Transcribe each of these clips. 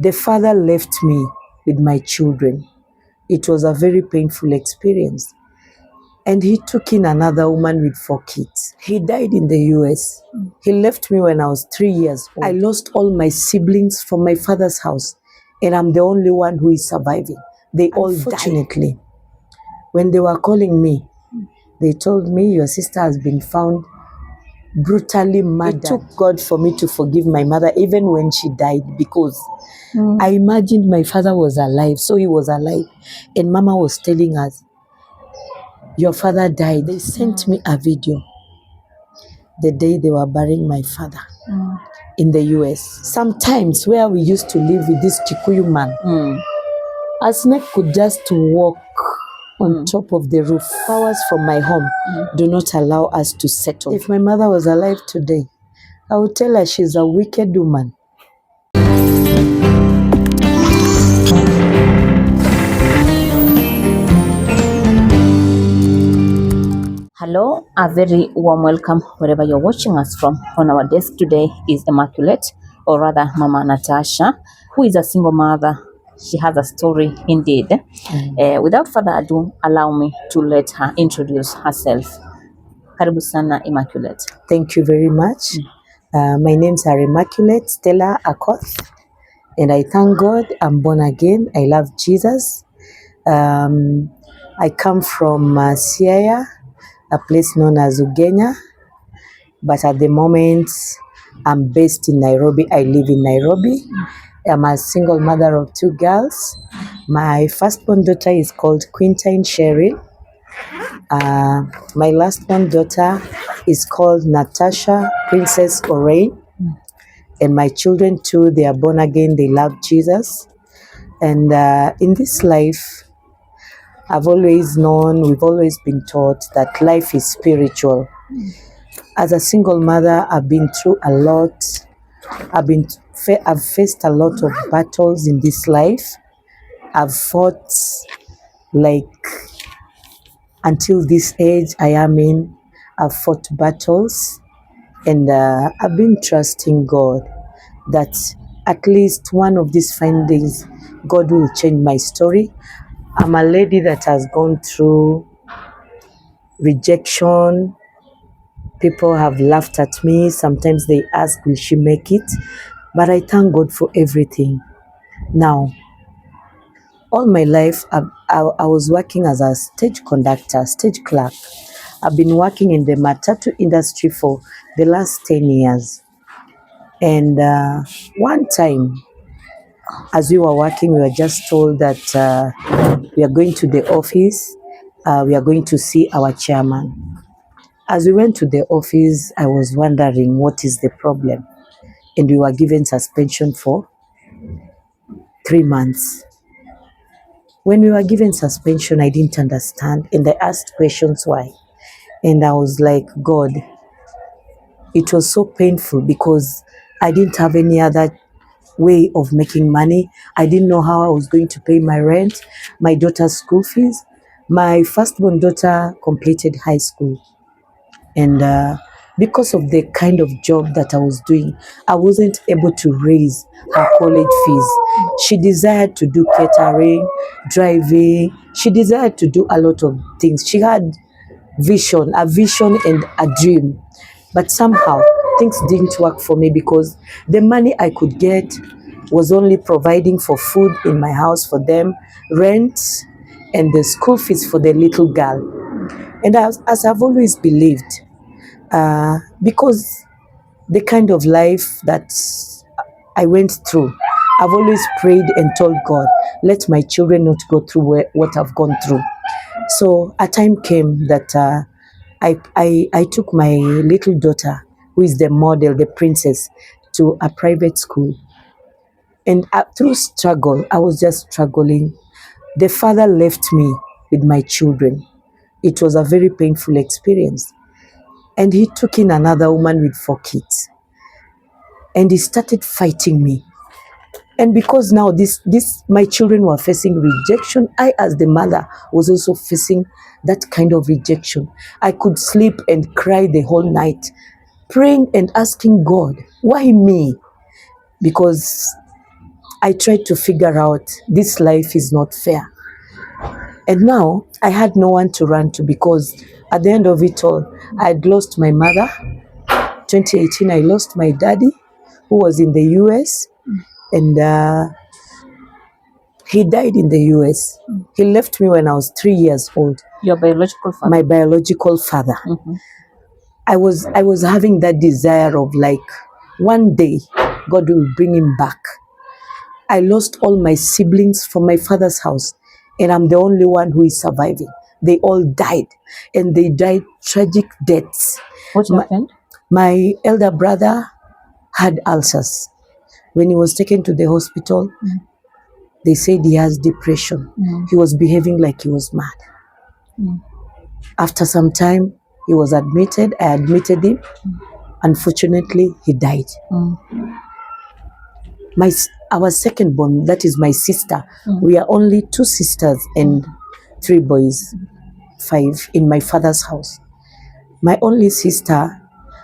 The father left me with my children. It was a very painful experience. And he took in another woman with 4 kids. He died in the US. He left me when I was 3 years old. I lost all my siblings from my father's house, and I'm the only one who is surviving. They all died. Unfortunately, when they were calling me, they told me your sister has been found brutally murdered. It took God for me to forgive my mother even when she died, because I imagined my father was alive, so he was alive. And Mama was telling us, your father died. They sent me a video the day they were burying my father in the US. Sometimes where we used to live with this Chikuyu man, a snake could just walk on top of the roof. Powers from my home do not allow us to settle. If my mother was alive today, I would tell her she's a wicked woman. Hello, a very warm welcome wherever you're watching us from. On our desk today is Immaculate, or rather Mama Natasha, who is a single mother. She has a story indeed. Without further ado, allow me to let her introduce herself. Karibu sana Immaculate. Thank you very much. My name's Immaculate Stella Akoth, and I thank God I'm born again. I love Jesus. I come from Siaya, a place known as Ugenya, but at the moment I'm based in Nairobi. I live in Nairobi. I'm a single mother of 2 girls. My firstborn daughter is called Quintine Cheryl. My lastborn daughter is called Natasha Princess Orain. And my children too, they are born again. They love Jesus. And in this life, we've always been taught that life is spiritual. As a single mother, I've been through a lot. I've faced a lot of battles in this life. I've fought until this age I am in. I've fought battles, and I've been trusting God that at least one of these fine days, God will change my story. I'm a lady that has gone through rejection. People have laughed at me. Sometimes they ask, will she make it? But I thank God for everything. Now, all my life, I was working as a stage conductor, stage clerk. I've been working in the matatu industry for the last 10 years. And one time, as we were working, we were just told that we are going to the office. We are going to see our chairman. As we went to the office, I was wondering what is the problem. And we were given suspension for 3 months. When we were given suspension, I didn't understand, and I asked questions why. And I was like, God, it was so painful because I didn't have any other way of making money. I didn't know how I was going to pay my rent, my daughter's school fees. My firstborn daughter completed high school. And because of the kind of job that I was doing, I wasn't able to raise her college fees. She desired to do catering, driving. She desired to do a lot of things. She had a vision and a dream. But somehow things didn't work for me because the money I could get was only providing for food in my house for them, rent, and the school fees for the little girl. And as I've always believed, because the kind of life that I went through, I've always prayed and told God, let my children not go through what I've gone through. So a time came that I took my little daughter, who is the model, the princess, to a private school. And through struggle, I was just struggling. The father left me with my children. It was a very painful experience. And he took in another woman with 4 kids. And he started fighting me. And because now my children were facing rejection, I as the mother was also facing that kind of rejection. I could sleep and cry the whole night, praying and asking God, why me? Because I tried to figure out this life is not fair. And now I had no one to run to, because at the end of it all, I had lost my mother. 2018, I lost my daddy, who was in the US, and he died in the US. He left me when I was 3 years old. Your biological father. My biological father. I was having that desire of, like, one day God will bring him back. I lost all my siblings from my father's house, and I'm the only one who is surviving. They all died, and they died tragic deaths. What happened? My elder brother had ulcers. When he was taken to the hospital, they said he has depression. He was behaving like he was mad. After some time, he was admitted. I admitted him. Unfortunately, he died. Our second born, that is my sister. We are only 2 sisters and 3 boys, 5 in my father's house. My only sister,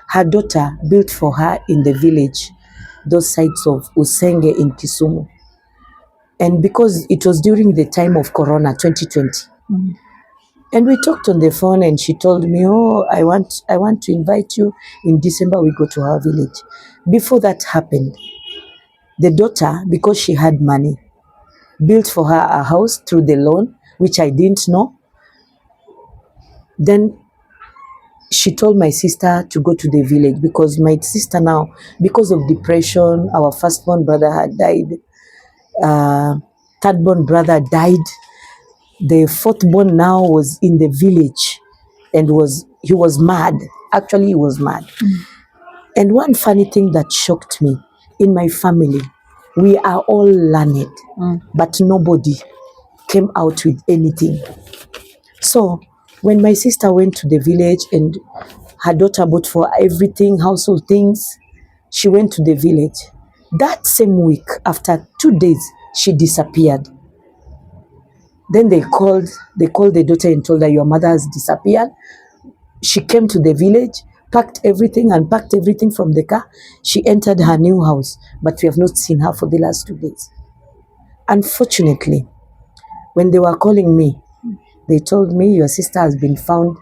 her daughter built for her in the village, those sides of Usenge in Kisumu. And because it was during the time of Corona 2020, and we talked on the phone, and she told me, oh, I want to invite you in December, we go to our village. Before that happened, the daughter, because she had money, built for her a house through the loan, which I didn't know. Then she told my sister to go to the village, because my sister now, because of depression, our firstborn brother had died, thirdborn brother died, the fourthborn now was in the village, and he was mad. Actually, he was mad. And one funny thing that shocked me, in my family, we are all learned, but nobody came out with anything. So when my sister went to the village and her daughter bought for everything, household things, she went to the village. That same week, after 2 days, she disappeared. Then they called the daughter and told her, your mother has disappeared. She came to the village, packed everything, unpacked everything from the car. She entered her new house, but we have not seen her for the last 2 days. Unfortunately, when they were calling me, they told me, your sister has been found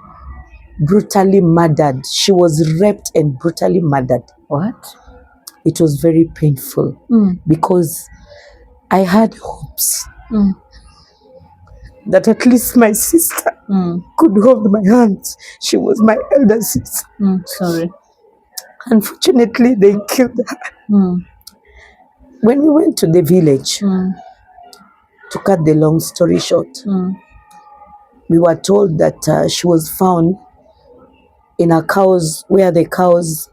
brutally murdered. She was raped and brutally murdered. What? It was very painful, because I had hopes that at least my sister could hold my hands. She was my elder sister. Sorry. Unfortunately, they killed her. When we went to the village, to cut the long story short, we were told that she was found in a cow's, where the cows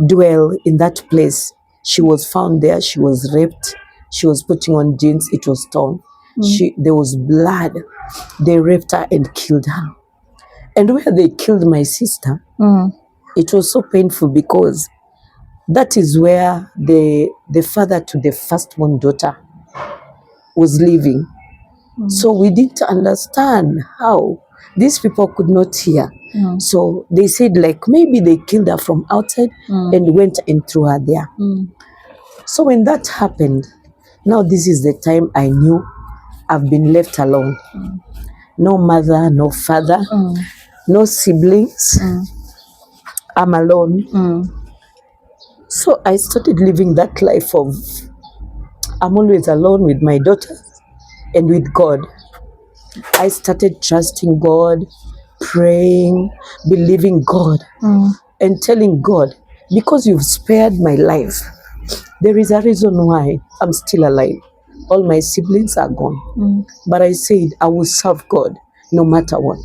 dwell in that place. She was found there. She was raped. She was putting on jeans. It was torn. There was blood. They raped her and killed her. And where they killed my sister, it was so painful, because that is where the father to the firstborn daughter was living. So we didn't understand how these people could not hear. So they said, like, maybe they killed her from outside and went and threw her there. So when that happened, now this is the time I knew I've been left alone. No mother, no father, no siblings. I'm alone. So I started living that life of, I'm always alone with my daughter and with God. I started trusting God, praying, believing God, and telling God, because you've spared my life, there is a reason why I'm still alive. All my siblings are gone. But I said, I will serve God no matter what.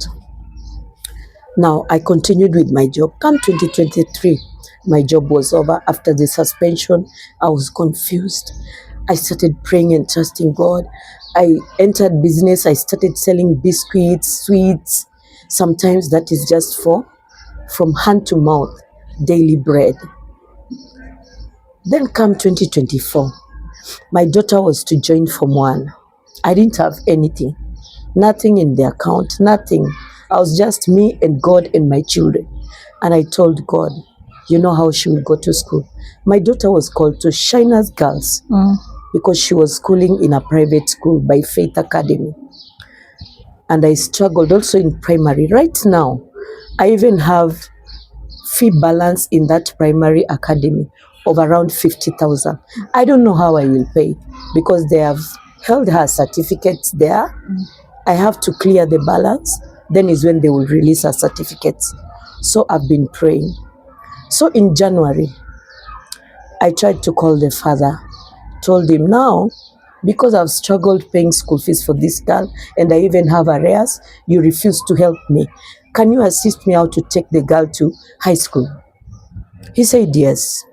Now, I continued with my job. Come 2023, my job was over. After the suspension, I was confused. I started praying and trusting God. I entered business. I started selling biscuits, sweets. Sometimes that is just from hand to mouth, daily bread. Then come 2024, my daughter was to join Form 1. I didn't have anything, nothing in the account, nothing. I was just me and God and my children. And I told God, you know how she will go to school. My daughter was called to Shiner's Girls. because she was schooling in a private school by Faith Academy. And I struggled also in primary. Right now, I even have fee balance in that primary academy of around 50,000. I don't know how I will pay because they have held her certificates there. I have to clear the balance. Then is when they will release her certificates. So I've been praying. So in January, I tried to call the father, told him now, because I've struggled paying school fees for this girl and I even have arrears, you refuse to help me. Can you assist me how to take the girl to high school? He said yes.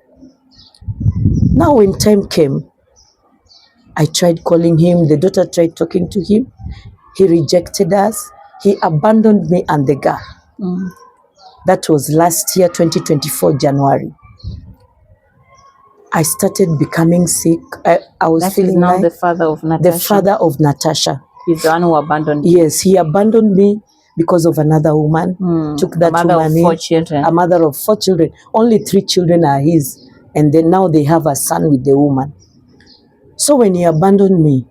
Now when time came, I tried calling him, the daughter tried talking to him. He rejected us. He abandoned me and the girl. That was last year, 2024, January. I started becoming sick. I was That is feeling now like the father of the Natasha. father of Natasha. He's the one who abandoned you. Yes, he abandoned me because of another woman. Took that A mother woman of 4 in. children. A mother of 4 children. Only 3 children are his. And then now they have a son with the woman. So when he abandoned me,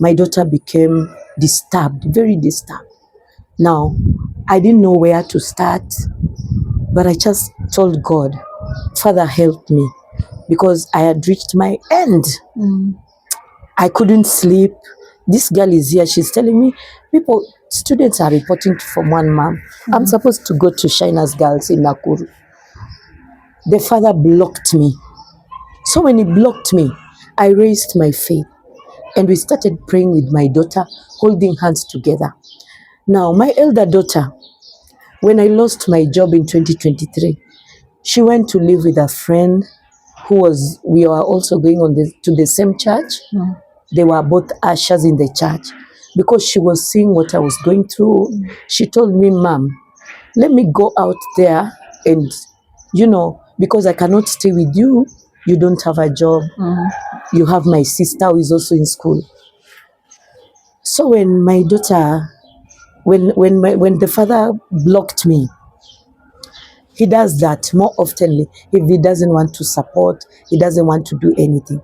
my daughter became disturbed, very disturbed. Now, I didn't know where to start, but I just told God, Father, help me, because I had reached my end. I couldn't sleep. This girl is here. She's telling me, students are reporting from one mom. I'm supposed to go to Shina's Girls in Nakuru. The father blocked me. So when he blocked me, I raised my faith and we started praying with my daughter, holding hands together. Now, my elder daughter, when I lost my job in 2023, she went to live with a friend we were also going to the same church. They were both ushers in the church. Because she was seeing what I was going through, she told me, Mom, let me go out there and, because I cannot stay with you, you don't have a job. You have my sister who is also in school. So when my daughter, when the father blocked me, he does that more oftenly. If he doesn't want to support, he doesn't want to do anything.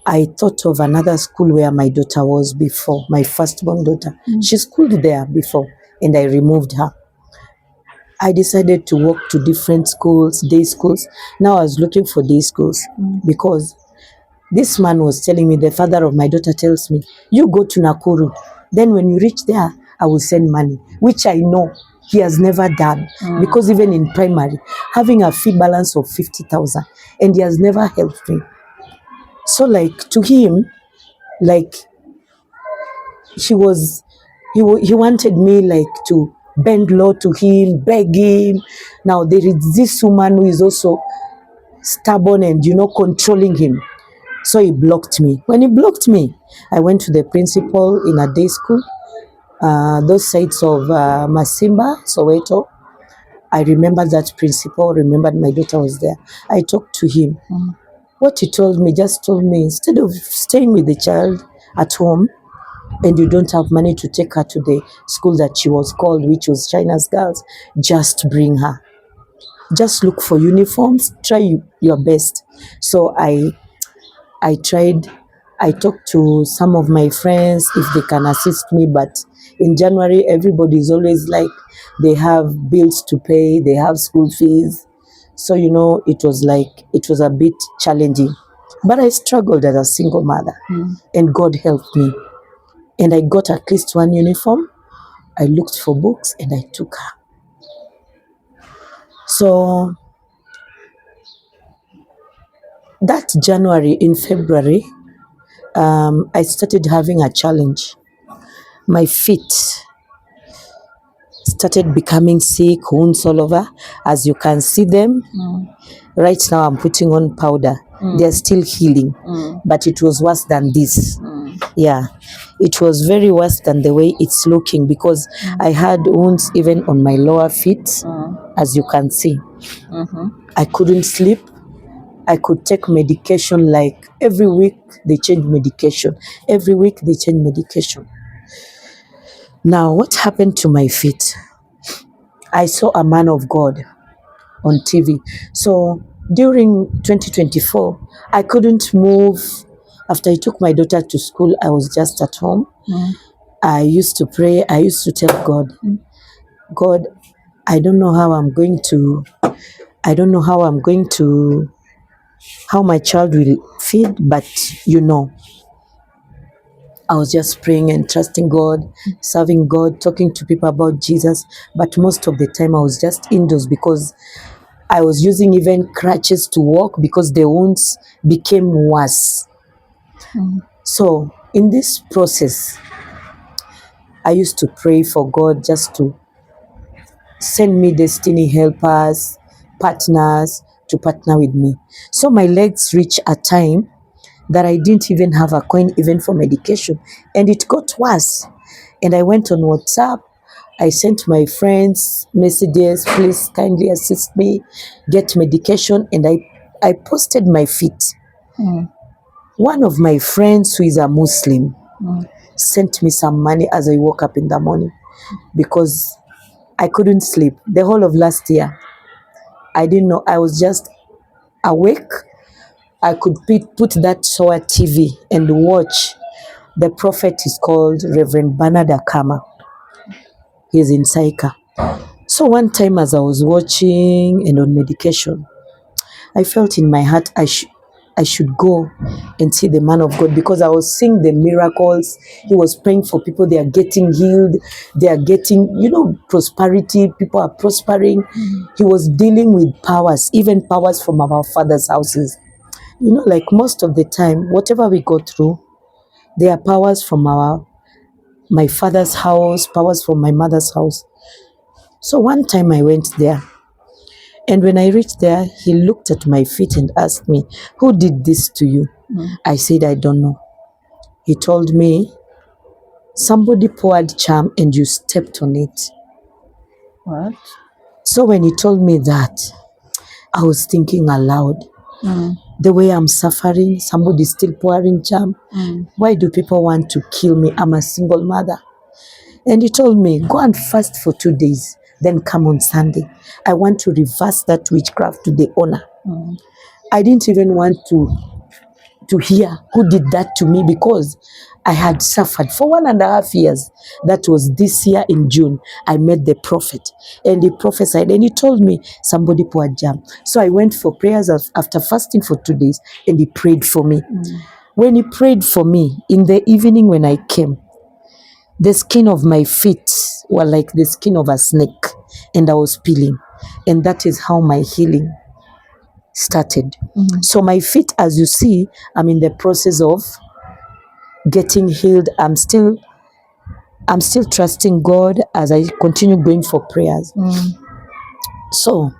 I thought of another school where my daughter was before, my firstborn daughter. She schooled there before, and I removed her. I decided to walk to different schools, day schools. Now I was looking for day schools because this man was telling me, the father of my daughter tells me, you go to Nakuru. Then when you reach there, I will send money, which I know he has never done. Because even in primary, having a fee balance of 50,000, and he has never helped me. So to him, he wanted me to bend low to him, beg him. Now there is this woman who is also stubborn and controlling him. So he blocked me. When he blocked me, I went to the principal in a day school, those sides of Masimba, Soweto. I remembered that principal, remembered my daughter was there. I talked to him. What he told me, just told me, instead of staying with the child at home and you don't have money to take her to the school that she was called, which was China's Girls, just bring her. Just look for uniforms, try your best. So I tried, I talked to some of my friends if they can assist me, but in January, everybody is always like, they have bills to pay, they have school fees. So, it was a bit challenging. But I struggled as a single mother, and God helped me. And I got at least one uniform. I looked for books and I took her. So that January, in February, I started having a challenge. My feet started becoming sick, wounds all over. As you can see them, right now I'm putting on powder. They're still healing, but it was worse than this. Yeah, it was very worse than the way it's looking because I had wounds even on my lower feet, as you can see. I couldn't sleep. I could take medication every week they change medication. Every week they change medication. Now, what happened to my feet? I saw a man of God on TV. So During 2024, I couldn't move. After I took my daughter to school, I was just at home. I used to pray. I used to tell God, God, I don't know how I'm going to, I don't know how I'm going to, how my child will feed, but you know. I was just praying and trusting God, serving God, talking to people about Jesus. But most of the time I was just indoors because I was using even crutches to walk because the wounds became worse. So in this process, I used to pray for God just to send me destiny helpers, partners to partner with me. So my legs reached a time that I didn't even have a coin even for medication. And it got worse. And I went on WhatsApp. I sent my friends messages, please kindly assist me, get medication. And I posted my feet. One of my friends who is a Muslim sent me some money as I woke up in the morning because I couldn't sleep. The whole of last year, I didn't know. I was just awake. I could put that Soa TV and watch. The prophet is called Reverend Bernard Akama. He's in Saika. So one time as I was watching and on medication, I felt in my heart I should go and see the man of God because I was seeing the miracles. He was praying for people. They are getting healed. They are getting, prosperity. People are prospering. He was dealing with powers, even powers from our father's houses. Like most of the time, whatever we go through, there are powers from my father's house, powers from my mother's house. So one time I went there, and when I reached there, he looked at my feet and asked me, "Who did this to you?" I said, "I don't know." He told me, "Somebody poured charm and you stepped on it." What? So when he told me that, I was thinking aloud. The way I'm suffering, somebody's still pouring charm. Why do people want to kill me? I'm a single mother. And he told me, go and fast for 2 days, then come on Sunday. I want to reverse that witchcraft to the owner. I didn't even want to hear who did that to me because I had suffered for 1.5 years. That was this year in June. I met the prophet and he prophesied and he told me somebody poured jam. So I went for prayers after fasting for 2 days and he prayed for me. When he prayed for me, in the evening when I came, the skin of my feet were like the skin of a snake and I was peeling. And that is how my healing started. So my feet, as you see, I'm in the process of getting healed. I'm still trusting God as I continue going for prayers. So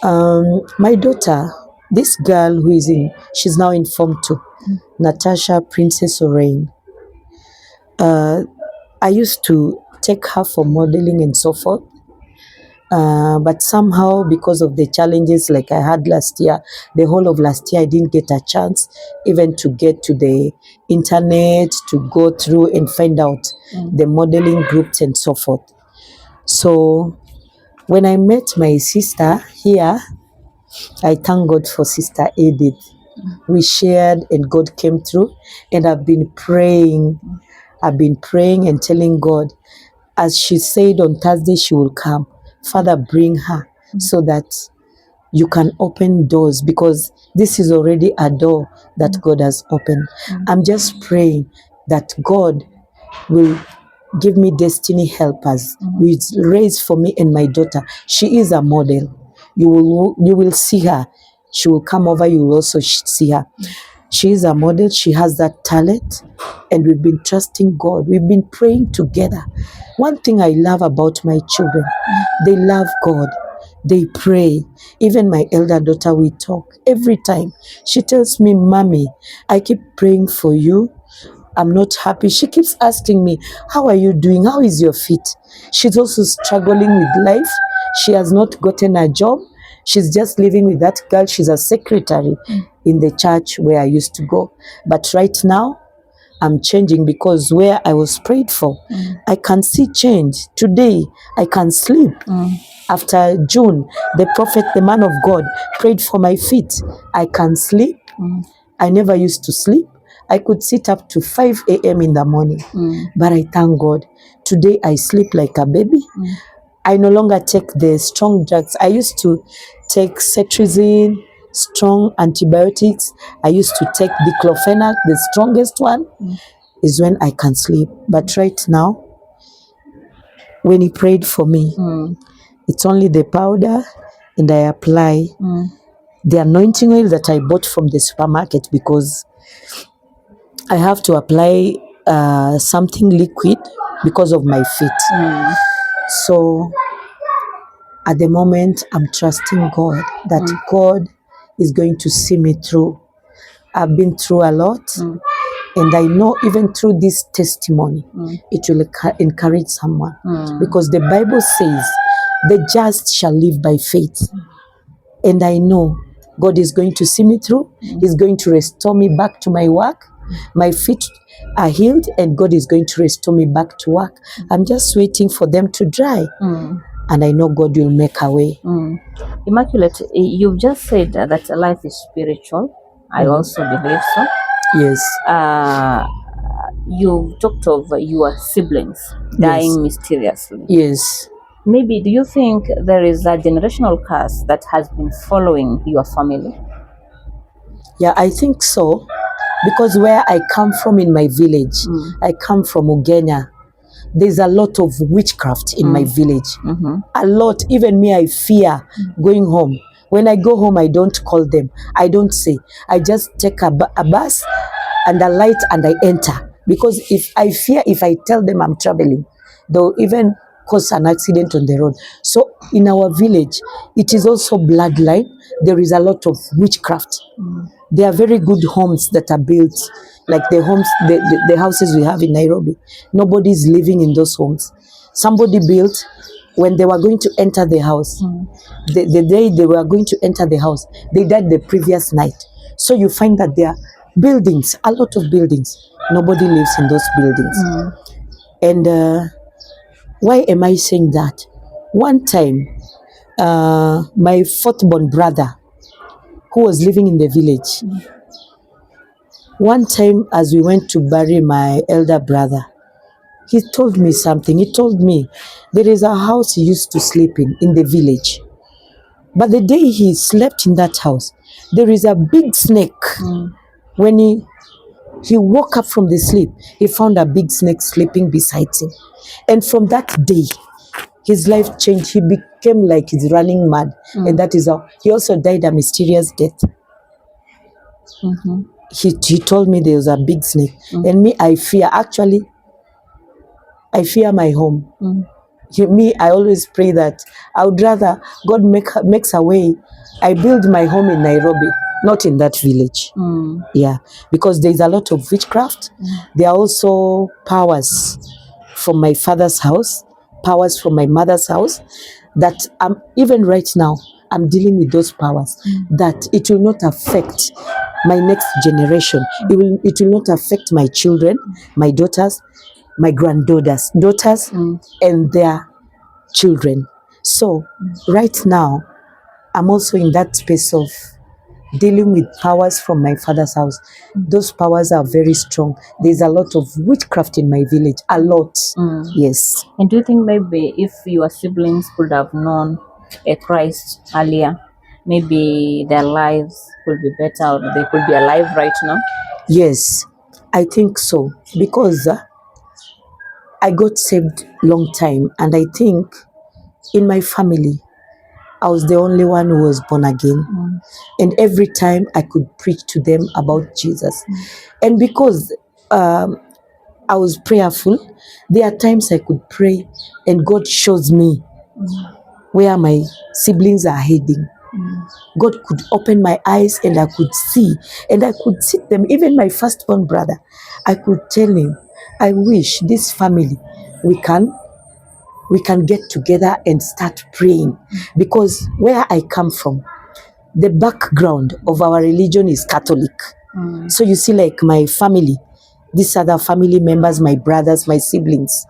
my daughter, this girl she's now in Form 2, Natasha Princess Orain. I used to take her for modeling and so forth. But somehow, because of the challenges like I had last year, the whole of last year, I didn't get a chance even to get to the internet to go through and find out the modeling groups and so forth. So when I met my sister here, I thank God for Sister Edith. We shared and God came through, and I've been praying. I've been praying and telling God, as she said on Thursday she will come, Father, bring her so that you can open doors, because this is already a door that God has opened. I'm just praying that God will give me destiny helpers, will raise for me and my daughter. She is a model. You will see her. She will come over, you will also see her. She is a model. She has that talent, and we've been trusting God. We've been praying together. One thing I love about my children, they love God. They pray. Even my elder daughter, we talk every time. She tells me, Mommy, I keep praying for you. I'm not happy. She keeps asking me, how are you doing? How is your feet? She's also struggling with life. She has not gotten a job. She's just living with that girl. She's a secretary in the church where I used to go. But right now, I'm changing because where I was prayed for, I can see change. Today, I can sleep. After June, the prophet, the man of God, prayed for my feet. I can sleep. I never used to sleep. I could sit up to 5 a.m. in the morning. But I thank God. Today, I sleep like a baby. I no longer take the strong drugs. I used to take cetirizine, strong antibiotics. I used to take diclofenac, the strongest one, is when I can sleep. But right now, when he prayed for me, it's only the powder, and I apply the anointing oil that I bought from the supermarket, because I have to apply something liquid because of my feet. So at the moment, I'm trusting God that God is going to see me through. I've been through a lot, and I know even through this testimony, it will encourage someone, because the Bible says, the just shall live by faith. And I know God is going to see me through. He's going to restore me back to my work. My feet are healed, and God is going to restore me back to work. I'm just waiting for them to dry. And I know God will make a way. Immaculate, you've just said that life is spiritual. I also believe so. Yes. You talked of your siblings dying mysteriously. Yes. Maybe do you think there is a generational curse that has been following your family? Yeah, I think so. Because where I come from in my village, I come from Ugenya. There's a lot of witchcraft in my village. A lot. Even me, I fear going home. When I go home, I don't call them. I don't say. I just take a bus and a light and I enter. Because if I tell them I'm traveling, they'll even cause an accident on the road. So in our village, it is also bloodline. There is a lot of witchcraft. There are very good homes that are built, like the homes, the houses we have in Nairobi. Nobody's living in those homes. Somebody built when they were going to enter the house. The day they were going to enter the house, they died the previous night. So you find that there are buildings, a lot of buildings. Nobody lives in those buildings. And why am I saying that? One time, my fourth-born brother, who was living in the village, one time as we went to bury my elder brother, he told me something. He told me there is a house he used to sleep in the village. But the day he slept in that house, there is a big snake. When he woke up from the sleep, he found a big snake sleeping beside him. And from that day, his life changed. He became like he's running mad. And that is how he also died a mysterious death. He told me there was a big snake. And me, I fear my home. I always pray that I would rather God makes a way. I build my home in Nairobi, not in that village. Yeah, because there is a lot of witchcraft. There are also powers from my father's house, powers from my mother's house, that even right now, I'm dealing with those powers, that it will not affect my next generation. It will not affect my children, my daughters, my granddaughters, and their children. So right now, I'm also in that space of dealing with powers from my father's house. Those powers are very strong. There's a lot of witchcraft in my village. A lot. Yes. And do you think maybe if your siblings could have known a Christ earlier, maybe their lives could be better, or they could be alive right now? Yes, I think so. Because I got saved long time, and I think in my family, I was the only one who was born again. And every time I could preach to them about Jesus. And because I was prayerful, there are times I could pray and God shows me where my siblings are heading. God could open my eyes and I could see, and I could see them. Even my firstborn brother, I could tell him, I wish this family, we can get together and start praying. Because where I come from, the background of our religion is Catholic. So you see, like my family, these other family members, my brothers, my siblings,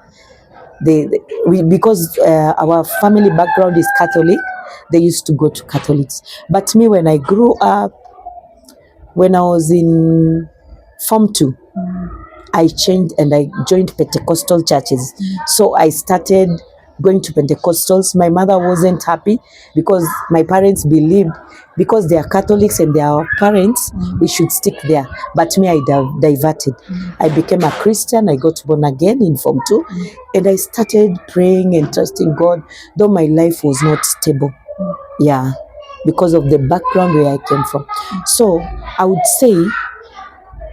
because our family background is Catholic, they used to go to Catholics. But me, when I grew up, when I was in Form 2, I changed and I joined Pentecostal churches. So I started going to Pentecostals. My mother wasn't happy because my parents believed because they are Catholics and they are our parents, we should stick there. But me, I diverted. I became a Christian. I got born again in Form 2 and I started praying and trusting God, though my life was not stable. Yeah, because of the background where I came from. So I would say,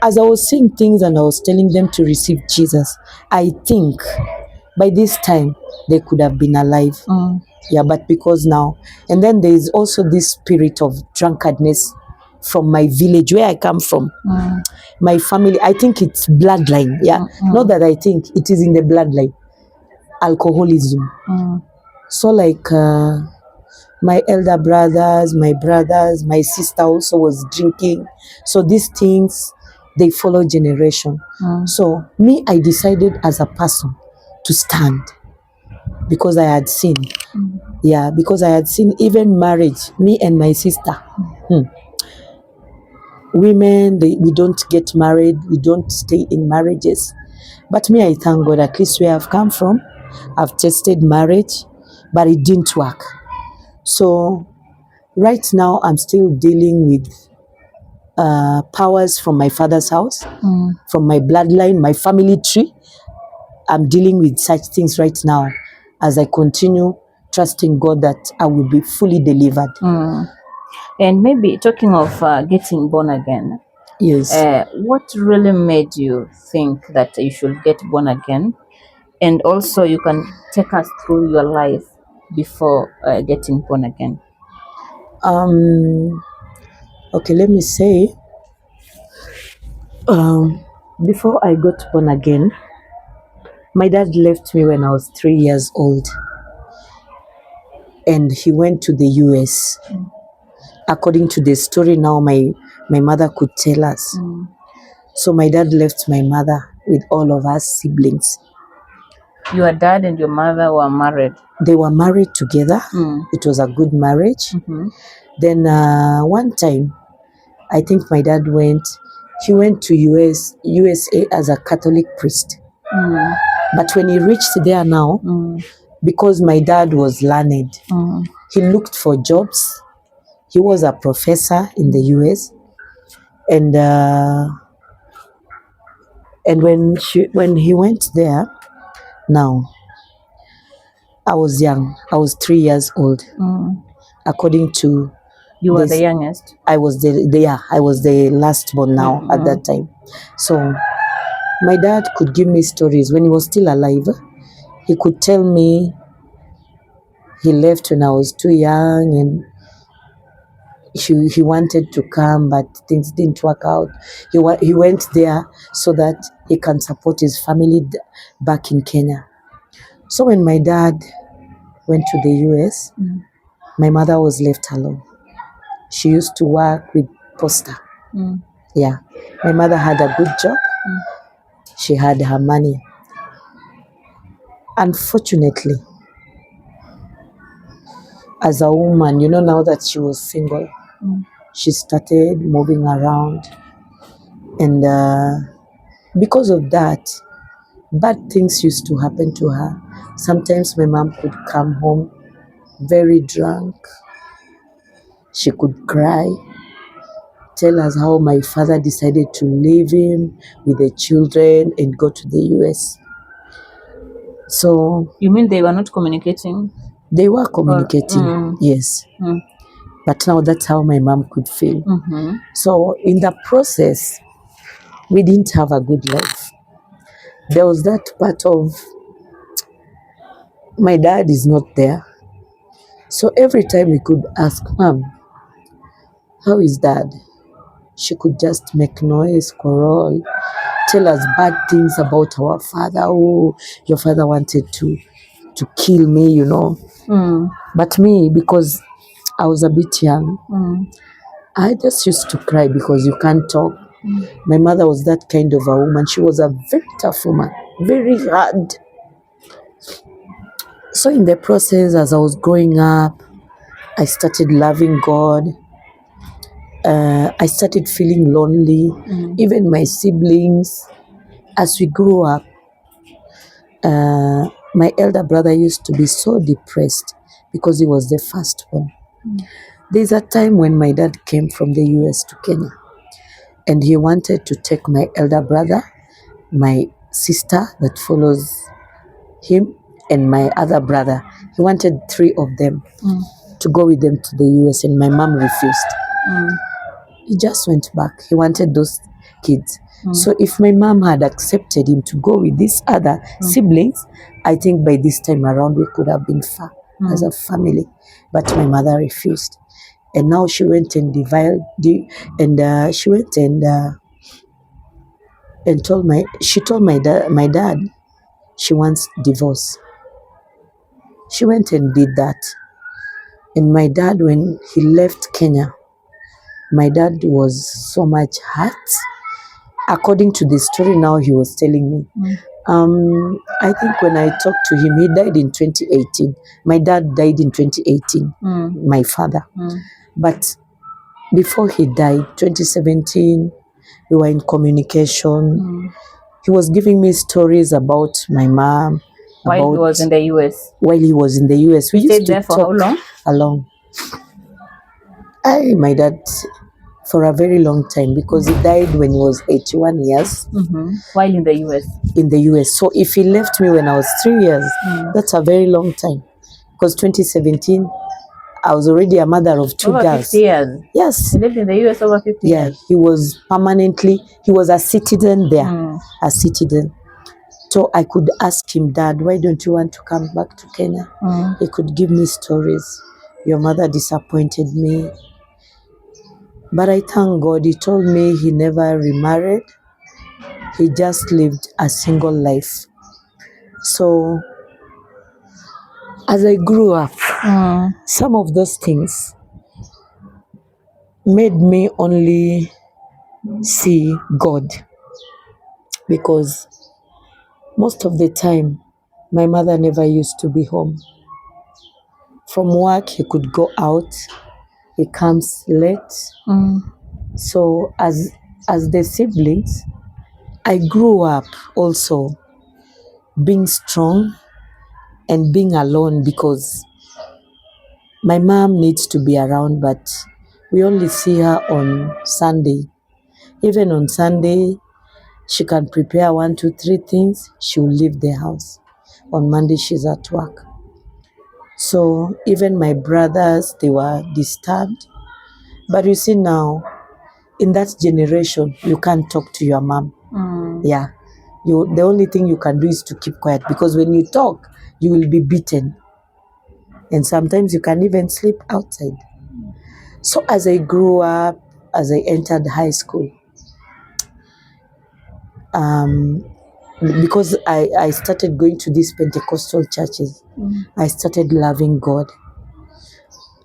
as I was saying things and I was telling them to receive Jesus, I think by this time they could have been alive. Yeah, but because now, and then there is also this spirit of drunkardness from my village where I come from. My family, I think it's bloodline. Yeah, not that I think, it is in the bloodline. Alcoholism. So like my elder brothers, my sister also was drinking. So these things, they follow generation. So me, I decided as a person to stand because I had seen. Yeah, because I had seen even marriage, me and my sister. Women, we don't get married, we don't stay in marriages. But me, I thank God, at least where I've come from, I've tested marriage, but it didn't work. So right now, I'm still dealing with powers from my father's house, from my bloodline, my family tree. I'm dealing with such things right now as I continue trusting God that I will be fully delivered. And maybe talking of getting born again, Yes. what really made you think that you should get born again? And also, you can take us through your life before getting born again. Okay, let me say, before I got born again, my dad left me when I was 3 years old, and he went to the US. According to the story now, my mother could tell us. So my dad left my mother with all of us siblings. Your dad and your mother were married. They were married together. It was a good marriage. Then one time, I think my dad he went to USA as a Catholic priest. But when he reached there now, because my dad was learned, he looked for jobs. He was a professor in the US. And when he went there, now, I was young. I was 3 years old. According to You were the this, youngest. I was the last born now at that time. So my dad could give me stories when he was still alive. He could tell me he left when I was too young and he wanted to come, but things didn't work out. He went there so that he can support his family back in Kenya. So when my dad went to the US, my mother was left alone. She used to work with Posta. Yeah. My mother had a good job. She had her money. Unfortunately, as a woman, now that she was single, she started moving around. And because of that, bad things used to happen to her. Sometimes my mom could come home very drunk. She could cry, tell us how my father decided to leave him with the children and go to the US. So You mean they were not communicating? they were communicating, yes. But now that's how my mom could feel. So in the process, we didn't have a good life. There was that part of my dad is not there. So every time we could ask, Mom, how is dad? She could just make noise, quarrel, tell us bad things about our father. Oh, your father wanted to kill me. But me, because I was a bit young, I just used to cry because you can't talk. My mother was that kind of a woman. She was a very tough woman, very hard. So in the process, as I was growing up, I started loving God. I started feeling lonely. Even my siblings, as we grew up, my elder brother used to be so depressed because he was the first one. There's a time when my dad came from the US to Kenya, and he wanted to take my elder brother, my sister that follows him, and my other brother. He wanted 3 of them to go with them to the US, and my mom refused. He just went back. He wanted those kids. So if my mom had accepted him to go with these other siblings, I think by this time around we could have been far as a family. But my mother refused. And now she went and she went and told my dad she wants divorce. She went and did that. And my dad, when he left Kenya, my dad was so much hurt. According to the story now he was telling me, I think when I talked to him, he died in 2018. My dad died in 2018, my father. But before he died, 2017, we were in communication. He was giving me stories about my mom. While he was in the US. While he was in the US. We He used stayed to there for talk how long? along. My dad, for a very long time, because he died when he was 81 years. While in the US. In the US. So if he left me when I was 3 years, that's a very long time. Because 2017, I was already a mother of 2 Over girls. 50 years. Yes. He lived in the US over 50 years. He was a citizen there. A citizen. So I could ask him, Dad, why don't you want to come back to Kenya? He could give me stories. Your mother disappointed me. But I thank God, he told me he never remarried. He just lived a single life. So as I grew up, some of those things made me only see God. Because most of the time, my mother never used to be home. From work, he could go out. He comes late. So as the siblings, I grew up also being strong and being alone because my mom needs to be around, but we only see her on Sunday. Even on Sunday, she can prepare 1, 2, 3 things. She will leave the house. On Monday, she's at work. So even my brothers, they were disturbed. But you see now, in that generation, you can't talk to your mom. Yeah. The only thing you can do is to keep quiet, because when you talk, you will be beaten. And sometimes you can even sleep outside. So as I grew up, as I entered high school, because I started going to these Pentecostal churches, I started loving God.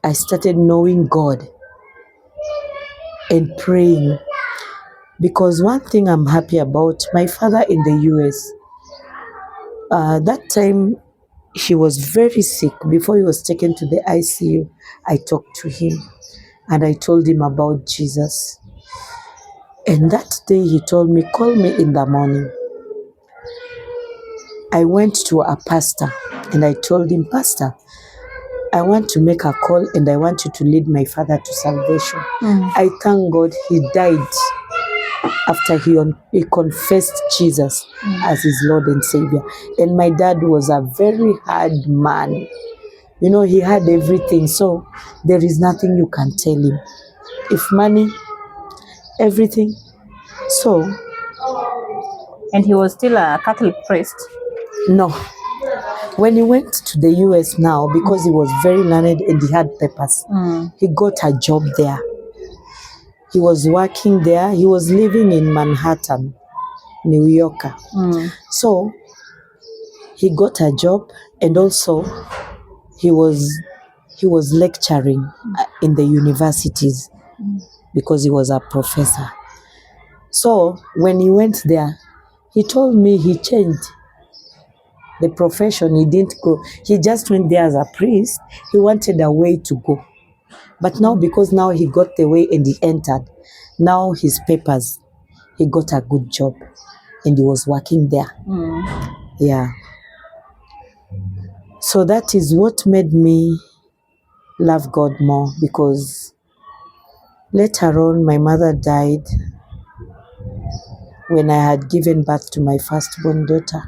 I started knowing God and praying. Because one thing I'm happy about, my father in the US, that time he was very sick. Before he was taken to the ICU, I talked to him and I told him about Jesus. And that day he told me, call me in the morning. I went to a pastor and I told him, Pastor, I want to make a call and I want you to lead my father to salvation. I thank God he died after he confessed Jesus as his Lord and Savior. And my dad was a very hard man. You know, he had everything, so there is nothing you can tell him. If money, everything. So. And he was still a Catholic priest? No. When he went to the US now, because he was very learned and he had papers, he got a job there. He was working there. He was living in Manhattan, New York. So he got a job, and also he was lecturing in the universities because he was a professor. So when he went there, he told me he changed the profession. He didn't go. He just went there as a priest. He wanted a way to go. But now, because now he got the way and he entered, now his papers, he got a good job and he was working there. Yeah. So that is what made me love God more, because later on my mother died when I had given birth to my firstborn daughter.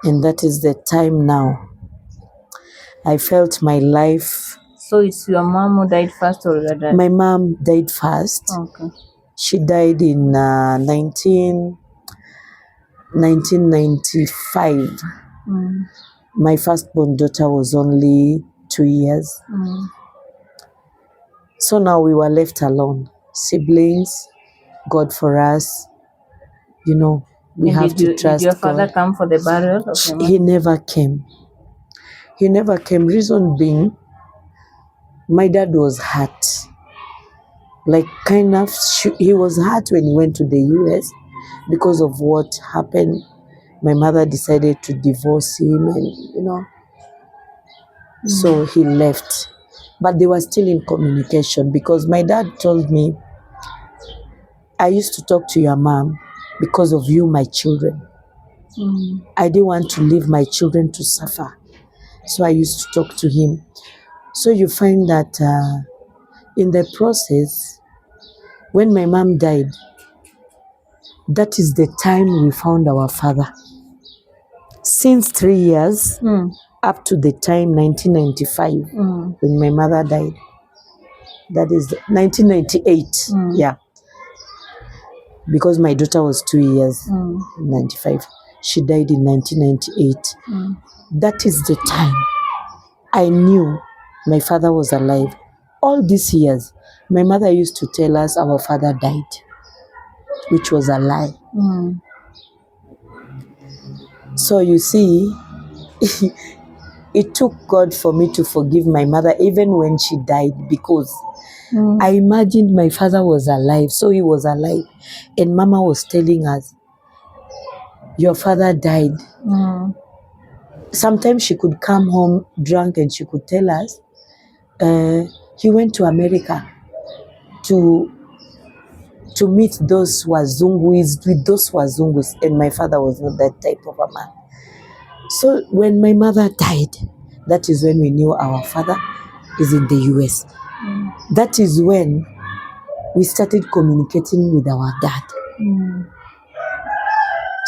And that is the time now I felt my life. So it's your mom who died first or your dad? My mom died first. Okay. She died in 1995. My firstborn daughter was only 2 years. So now we were left alone. Siblings, God for us. You know, we And have to trust did your father God. come for the burial of your mom? He never came. He never came. Reason being, my dad was hurt. Like kind of, he was hurt when he went to the US because of what happened. My mother decided to divorce him, and so he left. But they were still in communication, because my dad told me, I used to talk to your mom because of you, my children. I didn't want to leave my children to suffer. So I used to talk to him. So you find that in the process, when my mom died, that is the time we found our father. Since 3 years, up to the time 1995, when my mother died. That is 1998, yeah. Because my daughter was 2 years, 95. She died in 1998. That is the time I knew my father was alive. All these years, my mother used to tell us our father died, which was a lie. So you see, it took God for me to forgive my mother even when she died, because I imagined my father was alive, so he was alive. And Mama was telling us, your father died. Sometimes she could come home drunk and she could tell us, he went to America to meet those wazungus, with those wazungus, and my father was not that type of a man. So when my mother died, that is when we knew our father is in the US. That is when we started communicating with our dad.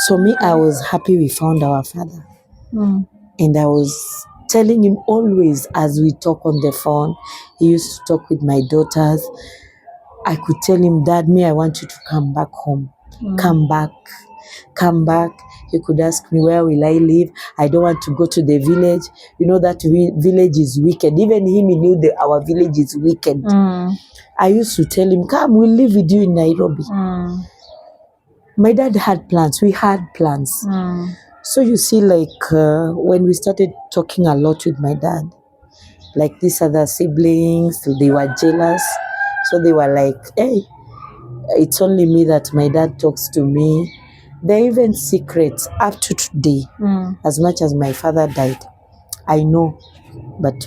So me, I was happy we found our father. And I was telling him always, as we talk on the phone, he used to talk with my daughters. I could tell him, Dad, I want you to come back home. Come back. He could ask me, where will I live? I don't want to go to the village. You know that village is wicked. Even him, he knew that our village is wicked. I used to tell him, come, we'll live with you in Nairobi. My dad had plans. We had plans. So you see, like when we started talking a lot with my dad, like these other siblings, they were jealous. So they were like, hey, it's only me that my dad talks to me. They're even secrets up to today. As much as my father died, I know. But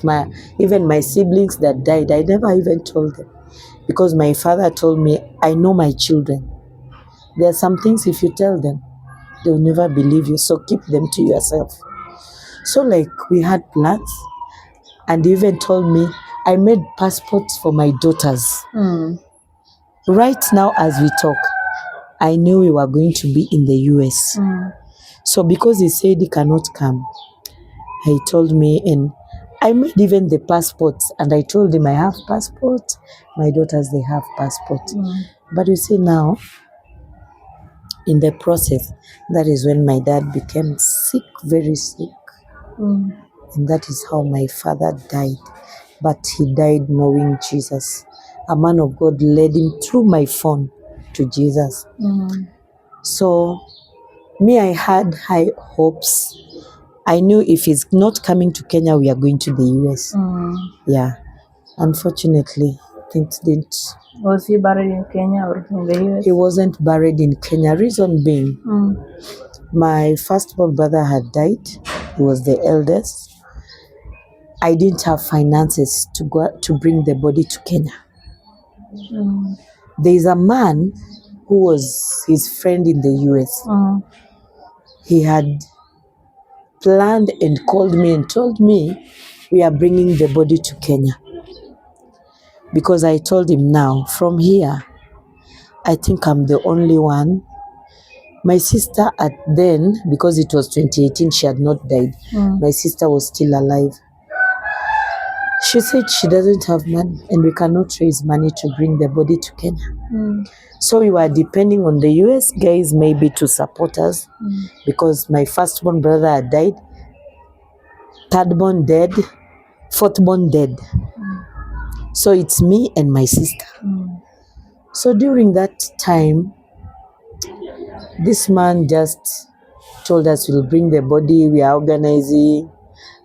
even my siblings that died, I never even told them. Because my father told me, I know my children. There are some things, if you tell them, they'll never believe you. So keep them to yourself. So like we had plans. And he even told me, I made passports for my daughters. Right now as we talk, I knew we were going to be in the US. So because he said he cannot come, he told me, and I made even the passports, and I told him I have passport, my daughters, they have passport. But you see now, in the process, that is when my dad became sick, very sick. And that is how my father died. But he died knowing Jesus. A man of God led him through my phone to Jesus. So me, I had high hopes. I knew if he's not coming to Kenya, we are going to the US. Yeah. Unfortunately, things didn't. Was he buried in Kenya or in the US? He wasn't buried in Kenya. Reason being, my firstborn brother had died. He was the eldest. I didn't have finances to go to bring the body to Kenya. There is a man who was his friend in the US. He had planned and called me and told me we are bringing the body to Kenya. Because I told him, now from here, I think I'm the only one. My sister at then, because it was 2018, she had not died. My sister was still alive. She said she doesn't have money and we cannot raise money to bring the body to Kenya. So we were depending on the US guys maybe to support us because my firstborn brother had died, thirdborn dead, fourthborn dead. So it's me and my sister. So during that time, this man just told us we'll bring the body, we are organizing.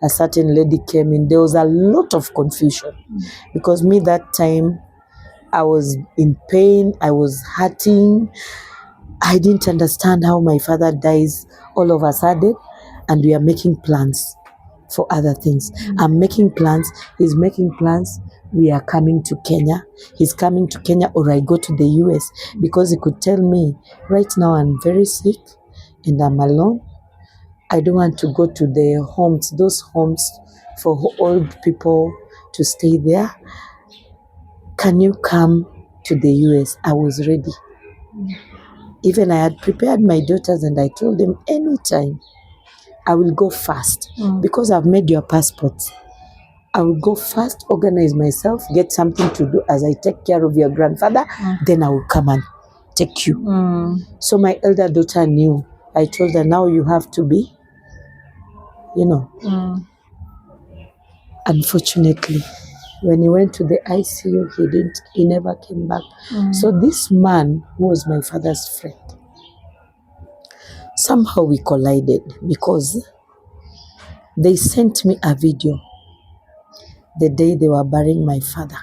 A certain lady came in. There was a lot of confusion because me that time, I was in pain, I was hurting. I didn't understand how my father dies all of a sudden and we are making plans for other things. I'm making plans, he's making plans. We are coming to Kenya. He's coming to Kenya or I go to the US because he could tell me, right now I'm very sick and I'm alone. I don't want to go to the homes, those homes for old people to stay there. Can you come to the US? I was ready. Even I had prepared my daughters and I told them anytime I will go fast because I've made your passport. I will go fast, organize myself, get something to do as I take care of your grandfather, then I will come and take you. So my elder daughter knew. I told her, now you have to be, Unfortunately, when he went to the ICU, he never came back. So this man, who was my father's friend, somehow we collided because they sent me a video the day they were burying my father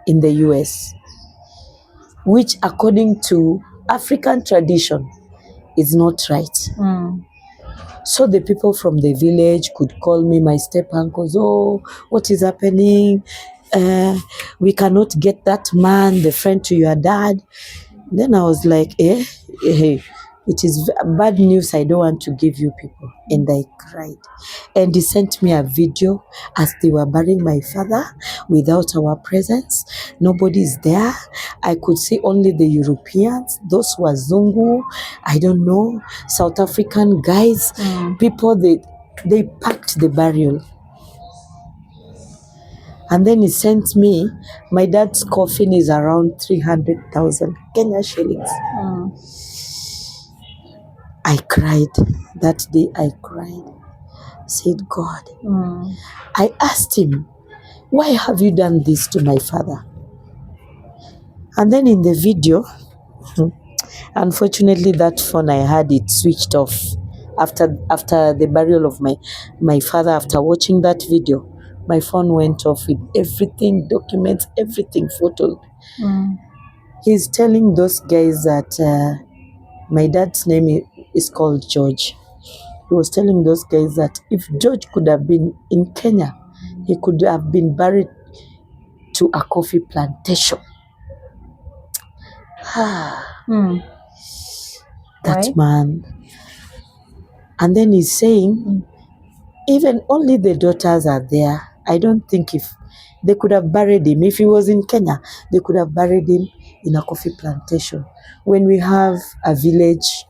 in the US, which according to African tradition is not right. So the people from the village could call me, my step uncles, oh, what is happening? We cannot get that man, the friend to your dad. Then I was like, it is bad news I don't want to give you people. And I cried. And he sent me a video as they were burying my father without our presence. Nobody's there. I could see only the Europeans, those were Zungu, I don't know, South African guys, people, they packed the burial. And then he sent me, my dad's coffin is around 300,000 Kenya shillings. I cried. That day I cried. I said, God, I asked him, why have you done this to my father? And then in the video, unfortunately that phone I had it switched off after the burial of my father. After watching that video, my phone went off with everything, documents, everything photoed. He's telling those guys that my dad's name is called George. He was telling those guys that if George could have been in Kenya, he could have been buried to a coffee plantation. That man. And then he's saying, even only the daughters are there. I don't think if they could have buried him, if he was in Kenya, they could have buried him in a coffee plantation. When we have a village,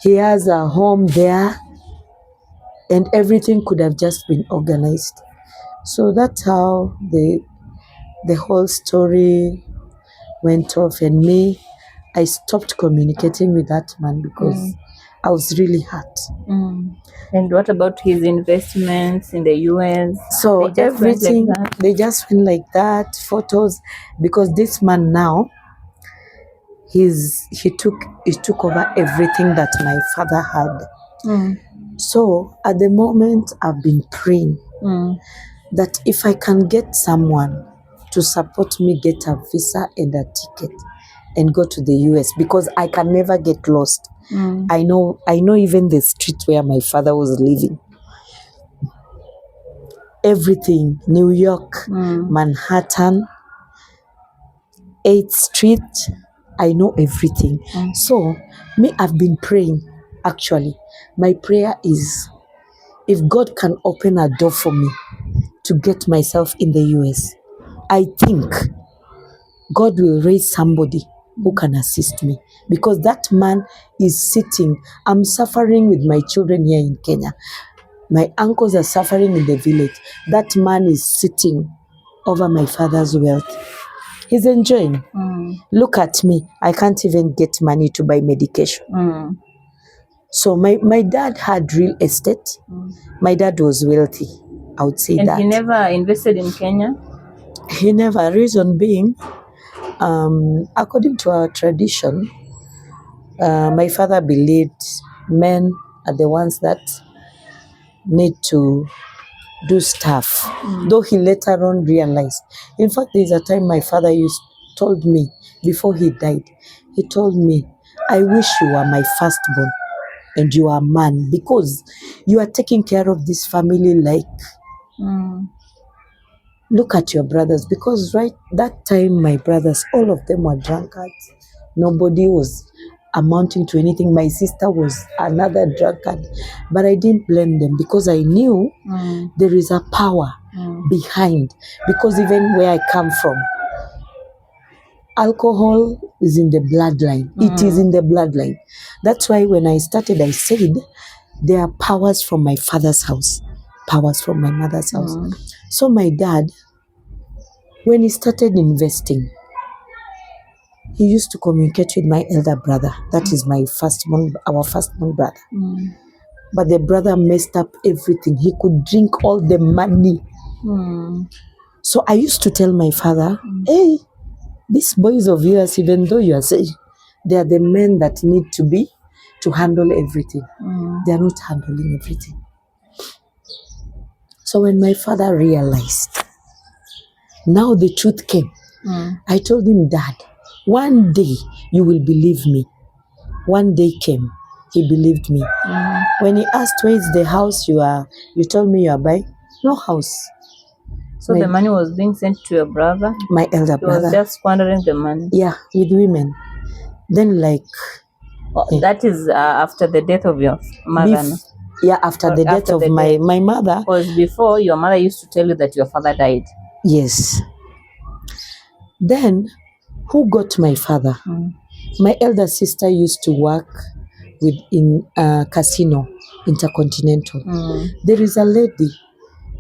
he has a home there, and everything could have just been organized. So that's how the whole story went off. And me, I stopped communicating with that man because I was really hurt. And what about his investments in the US? So They just went everything, like that? they just went like that, photos, because this man now, he took over everything that my father had. So at the moment, I've been praying that if I can get someone to support me get a visa and a ticket and go to the US, because I can never get lost. I know even the street where my father was living. Everything, New York, Manhattan, 8th Street, I know everything. So, me, I've been praying, actually. My prayer is, if God can open a door for me to get myself in the US, I think God will raise somebody who can assist me, because that man is sitting. I'm suffering with my children here in Kenya. My uncles are suffering in the village. That man is sitting over my father's wealth. He's enjoying. Look at me. I can't even get money to buy medication. So my dad had real estate. My dad was wealthy. I would say And that. he never invested in Kenya? He never. Reason being, according to our tradition, my father believed men are the ones that need to do stuff, though he later on realized. In fact, there's a time my father told me, before he died, he told me, I wish you were my firstborn and you are a man, because you are taking care of this family like, look at your brothers, because right that time my brothers, all of them were drunkards. Nobody was amounting to anything. My sister was another drunkard, but I didn't blame them, because I knew there is a power behind, because even where I come from, alcohol is in the bloodline. It is in the bloodline. That's why when I started, I said there are powers from my father's house, powers from my mother's house. So my dad, when he started investing, he used to communicate with my elder brother. That is our firstborn brother. But the brother messed up everything. He could drink all the money. So I used to tell my father, hey, these boys of yours, even though you are saying they are the men that need to handle everything, they are not handling everything. So when my father realized, now the truth came. I told him, Dad, one day you will believe me. One day came, he believed me. When he asked, where is the house you told me you are buying? No house. So the money was being sent to your brother? My elder He was brother. just squandering the money? Yeah, with women. Then that is after the death of your mother? After the death of my mother. Because before, your mother used to tell you that your father died. Yes. Then, who got my father? My elder sister used to work in casino, Intercontinental. There is a lady,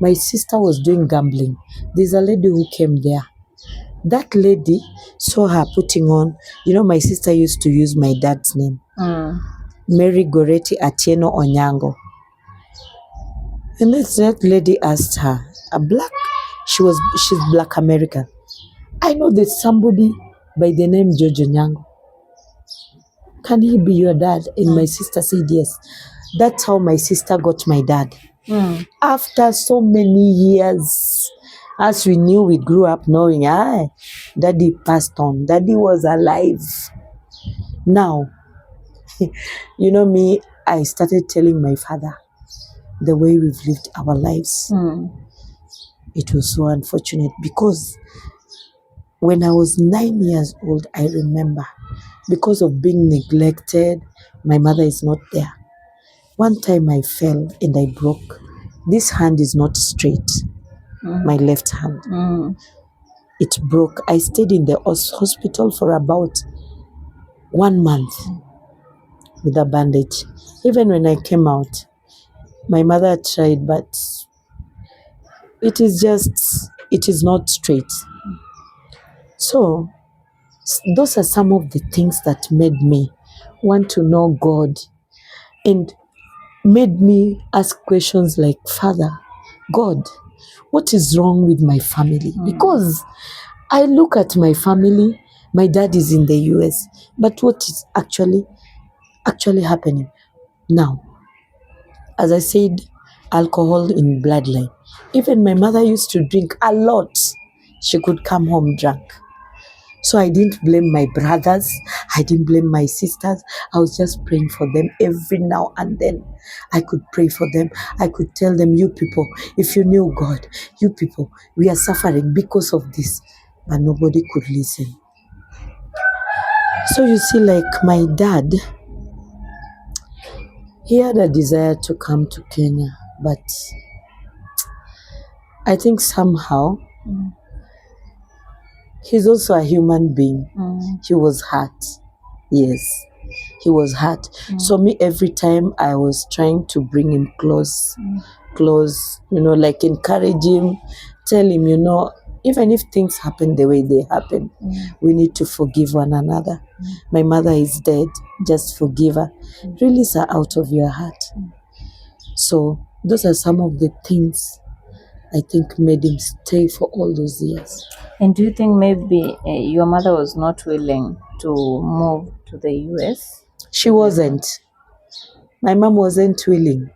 my sister was doing gambling. There's a lady who came there. That lady saw her putting on, my sister used to use my dad's name, Mary Goretti Atieno Onyango. And that lady asked her, she's Black American. I know there's somebody by the name Jojo Nyango. Can he be your dad? And my sister said yes. That's how my sister got my dad. After so many years, as we knew, we grew up knowing, daddy passed on. Daddy was alive. Now, me, I started telling my father the way we've lived our lives. It was so unfortunate, because when I was 9 years old, I remember, because of being neglected, my mother is not there. One time I fell and I broke. This hand is not straight, my left hand. It broke. I stayed in the hospital for about 1 month with a bandage. Even when I came out, my mother tried, but it is not straight. So those are some of the things that made me want to know God, and made me ask questions like, Father, God, what is wrong with my family? Because I look at my family, my dad is in the US, but what is actually happening? Now, as I said, alcohol in bloodline. Even my mother used to drink a lot. She could come home drunk. So I didn't blame my brothers. I didn't blame my sisters. I was just praying for them every now and then. I could pray for them. I could tell them, you people, if you knew God, you people, we are suffering because of this. But nobody could listen. So you see, like my dad, he had a desire to come to Kenya, but I think somehow he's also a human being. He was hurt. Yes, he was hurt. So me, every time I was trying to bring him close, like encourage him, tell him, even if things happen the way they happen, we need to forgive one another. My mother is dead, just forgive her. Release her out of your heart. So those are some of the things I think made him stay for all those years. And do you think maybe your mother was not willing to move to the US? She wasn't. My mom wasn't willing.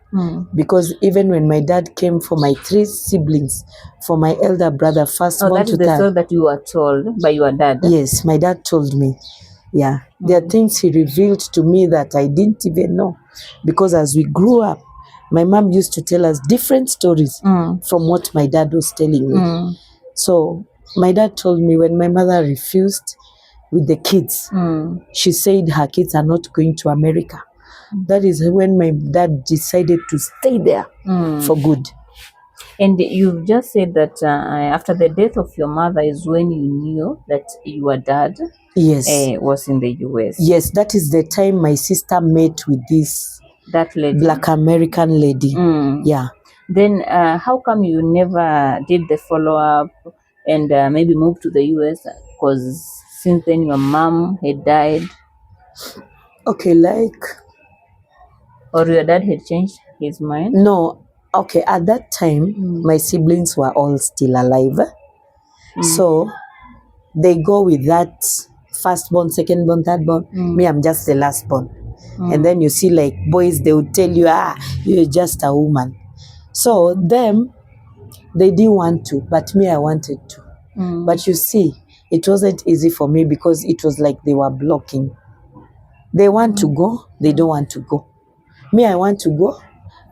Because even when my dad came for my 3 siblings, for my elder brother, firstborn that to is the third. story that you were told by your dad. Yes, my dad told me. Yeah, there are things he revealed to me that I didn't even know. Because as we grew up, my mom used to tell us different stories from what my dad was telling me. So my dad told me when my mother refused with the kids, she said her kids are not going to America. That is when my dad decided to stay there for good. And you've just said that after the death of your mother is when you knew that your dad Yes. was in the US. Yes, that is the time my sister met with this That lady. Black American lady. Yeah. Then how come you never did the follow-up and maybe moved to the US? Because since then your mom had died. Okay, like... Or your dad had changed his mind? No. Okay, at that time, my siblings were all still alive. So they go with that firstborn, secondborn, thirdborn. Me, I'm just the lastborn. And then you see, like boys, they would tell you, you're just a woman. So them, they didn't want to, but me, I wanted to. But you see, it wasn't easy for me because it was like they were blocking. They want to go, they don't want to go. Me, I want to go,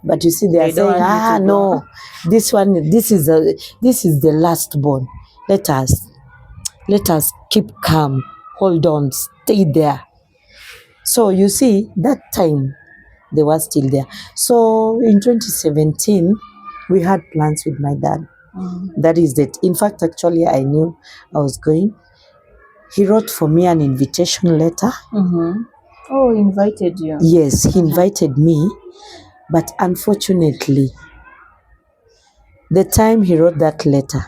but you see, they are saying, no, this is the last born. Let us keep calm, hold on, stay there. So you see, that time they were still there. So in 2017, we had plans with my dad. That is that. In fact, actually, I knew I was going. He wrote for me an invitation letter. Oh, he invited you? Yes, he invited me. But unfortunately, the time he wrote that letter,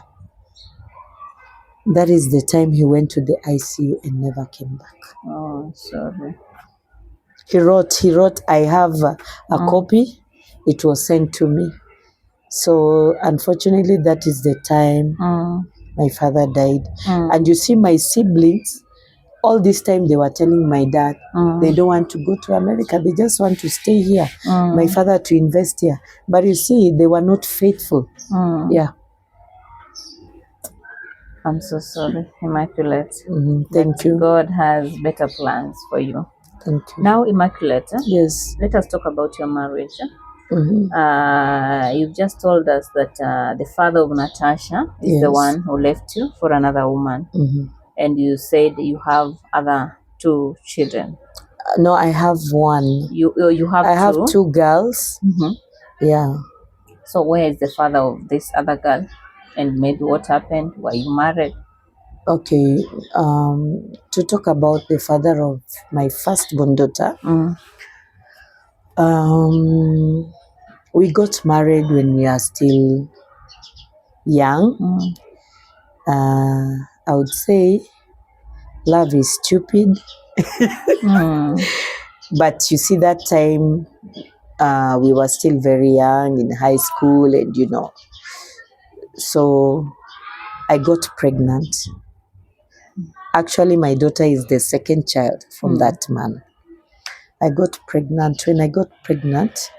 that is the time he went to the ICU and never came back. Oh, sorry. He wrote, I have a copy. It was sent to me. So unfortunately, that is the time my father died. And you see, my siblings, all this time they were telling my dad, they don't want to go to America. They just want to stay here. My father to invest here. But you see, they were not faithful. Yeah. I'm so sorry, Immaculate. Thank you. God has better plans for you. Thank you. Now, Immaculate, Yes. let us talk about your marriage. You've just told us that the father of Natasha is the one who left you for another woman. And you said you have other 2 children. No, I have one. You have I have 2? 2 girls. Yeah. So where is the father of this other girl? And maybe what happened? Were you married? Okay. To talk about the father of my firstborn daughter, we got married when we are still young. I would say love is stupid. But you see, that time we were still very young in high school, and so I got pregnant. Actually, my daughter is the second child from that man. I got pregnant. When I got pregnant,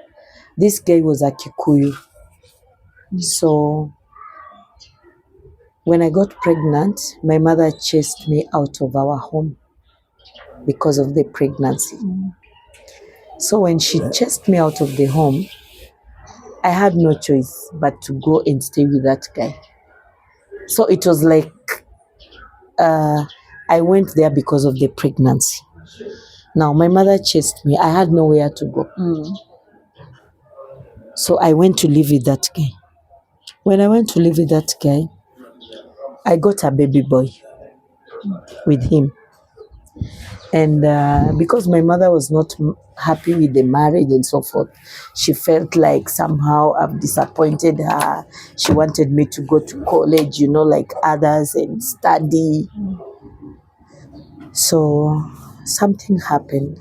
This guy was a Kikuyu. So when I got pregnant, my mother chased me out of our home because of the pregnancy. So when she chased me out of the home, I had no choice but to go and stay with that guy. So it was like I went there because of the pregnancy. Now my mother chased me. I had nowhere to go. So I went to live with that guy. When I went to live with that guy, I got a baby boy with him. And because my mother was not happy with the marriage and so forth, she felt like somehow I've disappointed her. She wanted me to go to college, like others and study. So something happened.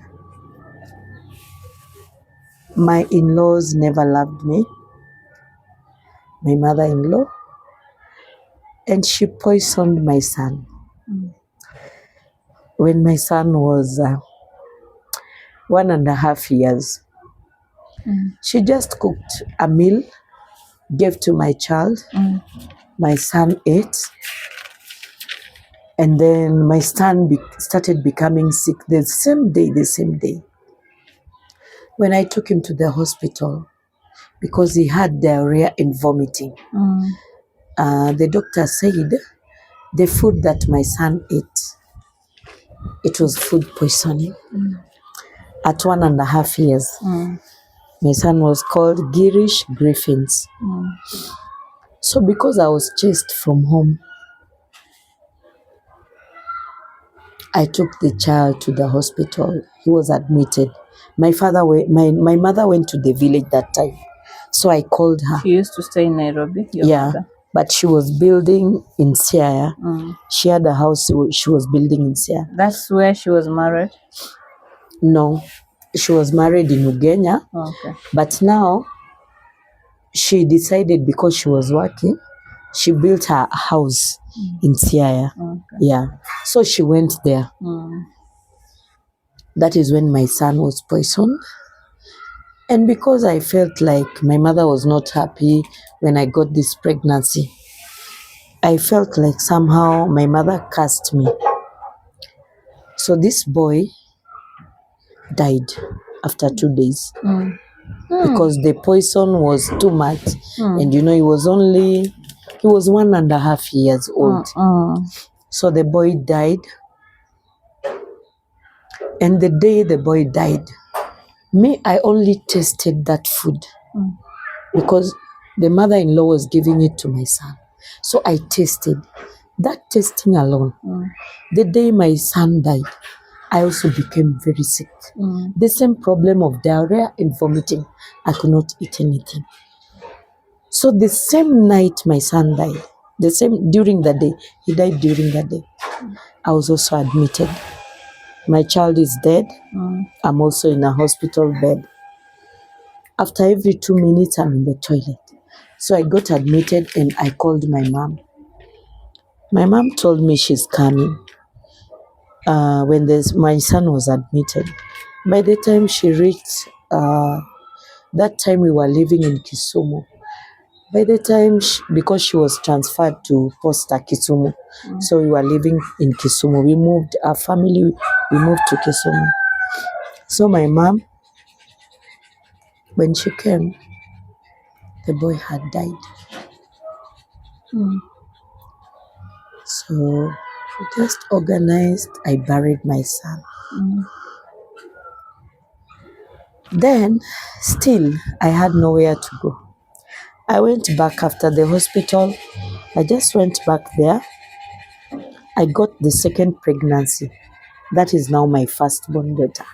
My in-laws never loved me, my mother-in-law, and she poisoned my son. When my son was 1.5 years, she just cooked a meal, gave to my child. My son ate, and then my son started becoming sick the same day. When I took him to the hospital, because he had diarrhea and vomiting, the doctor said the food that my son ate, it was food poisoning. At 1.5 years, my son was called Girish Griffins. So because I was chased from home, I took the child to the hospital. He was admitted. My mother went to the village that time. So I called her. She used to stay in Nairobi, your mother? But she was building in Siaya. She had a house she was building in Siaya. That's where she was married? No, she was married in Ugenya. Okay. But now, she decided because she was working, she built her house in Siaya. Okay. Yeah. So she went there. That is when my son was poisoned. And because I felt like my mother was not happy when I got this pregnancy, I felt like somehow my mother cursed me. So this boy died after 2 days because the poison was too much. And he was 1.5 years old. So the boy died. And the day the boy died, I only tasted that food because the mother-in-law was giving it to my son. So I tasted. That tasting alone, the day my son died, I also became very sick. The same problem of diarrhea and vomiting. I could not eat anything. So the same night my son died, during the day, he died during the day, I was also admitted. My child is dead. I'm also in a hospital bed. After every 2 minutes, I'm in the toilet. So I got admitted and I called my mom. My mom told me she's coming when my son was admitted. By the time she reached, that time we were living in Kisumu. By the time, because she was transferred to Posta Kisumu, so we were living in Kisumu. Our family, we moved to Kisumu. So my mom, when she came, the boy had died. So we just organized, I buried my son. Then, still, I had nowhere to go. I went back after the hospital. I just went back there. I got the second pregnancy. That is now my firstborn daughter.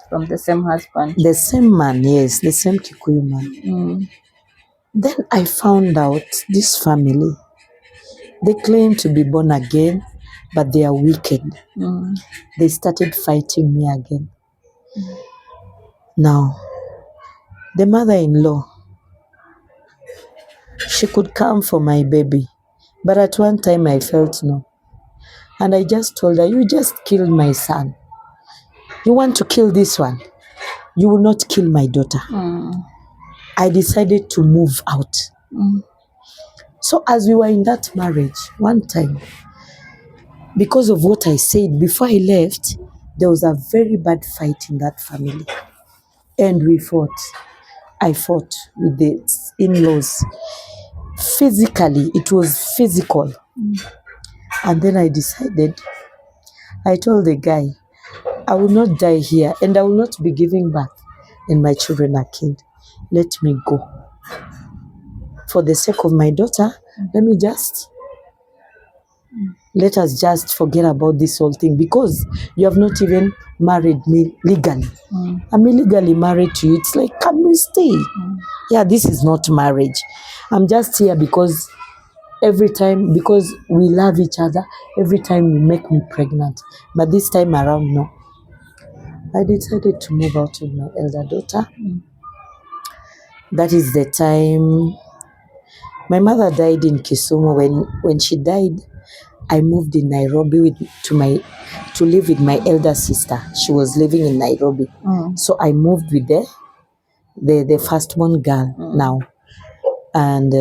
From the same husband? The same man, yes, the same Kikuyu man. Then I found out this family, they claim to be born again, but they are wicked. They started fighting me again. Now, the mother-in-law, she could come for my baby, but at one time I felt no. And I just told her, you just killed my son. You want to kill this one? you will not kill my daughter. I decided to move out. So as we were in that marriage, one time, because of what I said before I left, there was a very bad fight in that family. And we fought. I fought with the in-laws. Physically, it was physical. And then I decided, I told the guy, I will not die here and I will not be giving back and my children are killed. Let me go. For the sake of my daughter, let us just forget about this whole thing, because you have not even married me legally. I'm illegally married to you. It's like, can we stay? Yeah, this is not marriage. I'm just here because because we love each other, every time you make me pregnant. But this time around, no. I decided to move out with my elder daughter. That is the time my mother died in Kisumu. When she died, I moved in Nairobi to live with my elder sister. She was living in Nairobi. So I moved with the firstborn girl now. And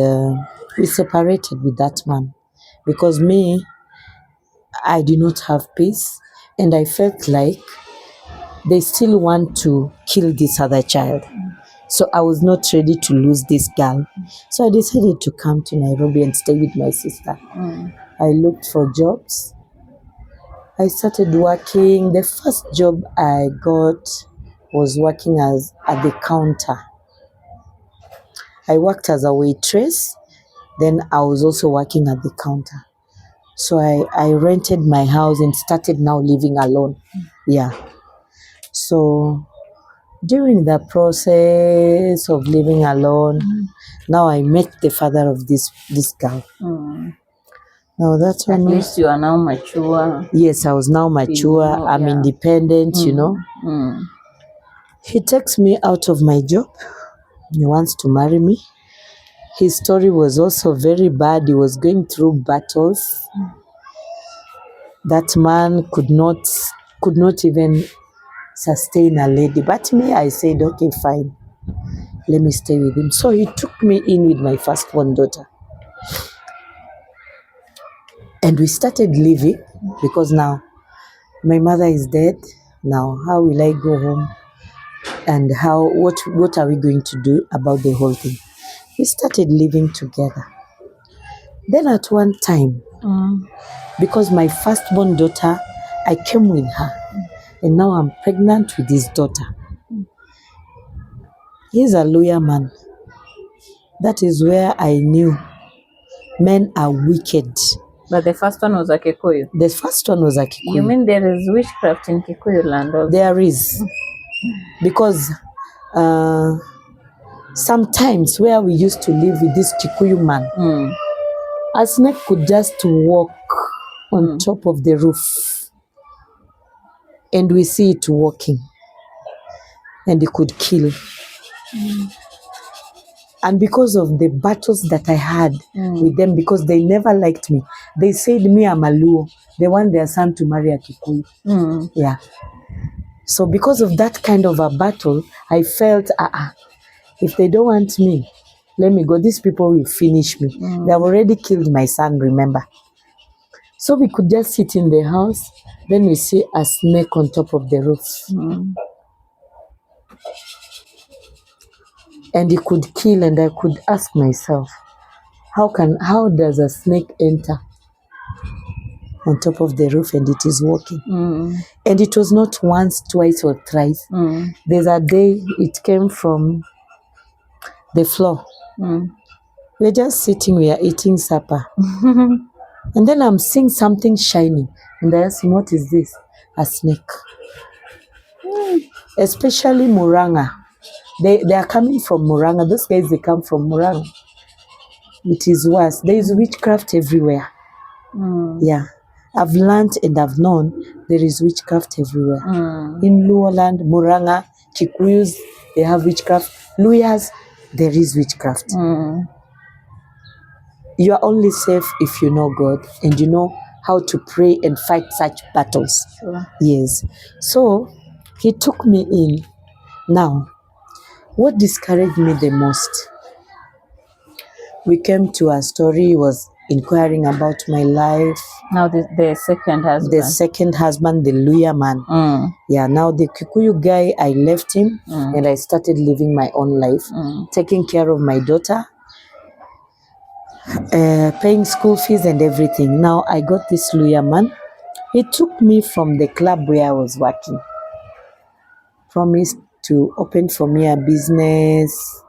we separated with that man because I did not have peace, and I felt like they still want to kill this other child. So I was not ready to lose this girl. So I decided to come to Nairobi and stay with my sister. I looked for jobs. I started working. The first job I got was working at the counter. I worked as a waitress. Then I was also working at the counter. So I rented my house and started now living alone. Yeah. So during the process of living alone, now I met the father of this girl. Now that's when At least you are now mature. Yes, I was now mature. I'm independent, He takes me out of my job. He wants to marry me. His story was also very bad. He was going through battles. That man could not even sustain a lady. But me, I said, okay, fine. Let me stay with him. So he took me in with my firstborn daughter. And we started living, because now my mother is dead. Now, how will I go home? And what are we going to do about the whole thing? We started living together. Then at one time, because my firstborn daughter, I came with her. And now I'm pregnant with his daughter. He's a lawyer man. That is where I knew men are wicked. But the first one was a Kikuyu. The first one was a Kikuyu. You mean there is witchcraft in Kikuyu land also? There is. Because sometimes where we used to live with this Kikuyu man, a snake could just walk on top of the roof. And we see it walking. And it could kill. And because of the battles that I had with them, because they never liked me, they said me I'm a Luo. They want their son to marry a Kikuyu. Yeah. So because of that kind of a battle, I felt, if they don't want me, let me go. These people will finish me. They have already killed my son, remember. So we could just sit in the house. Then we see a snake on top of the roof. And it could kill, and I could ask myself, how does a snake enter on top of the roof and it is walking? And it was not once, twice, or thrice. There's a day it came from the floor. We're just sitting, we are eating supper. And then I'm seeing something shining. And I asked him, what is this? A snake. Especially Muranga. They are coming from Muranga. Those guys, they come from Muranga. It is worse. There is witchcraft everywhere. Yeah. I've learned and I've known there is witchcraft everywhere. In Luo land, Muranga, Kikuyus, they have witchcraft. Luyas, there is witchcraft. You are only safe if you know God and you know how to pray and fight such battles. Yes. So he took me in. Now, what discouraged me the most? We came to a story, he was inquiring about my life. Now the second husband. The second husband, the Luya man. Yeah, now the Kikuyu guy, I left him and I started living my own life, taking care of my daughter, paying school fees and everything. Now I got this Luya man. He took me from the club where I was working, promised to open for me a business,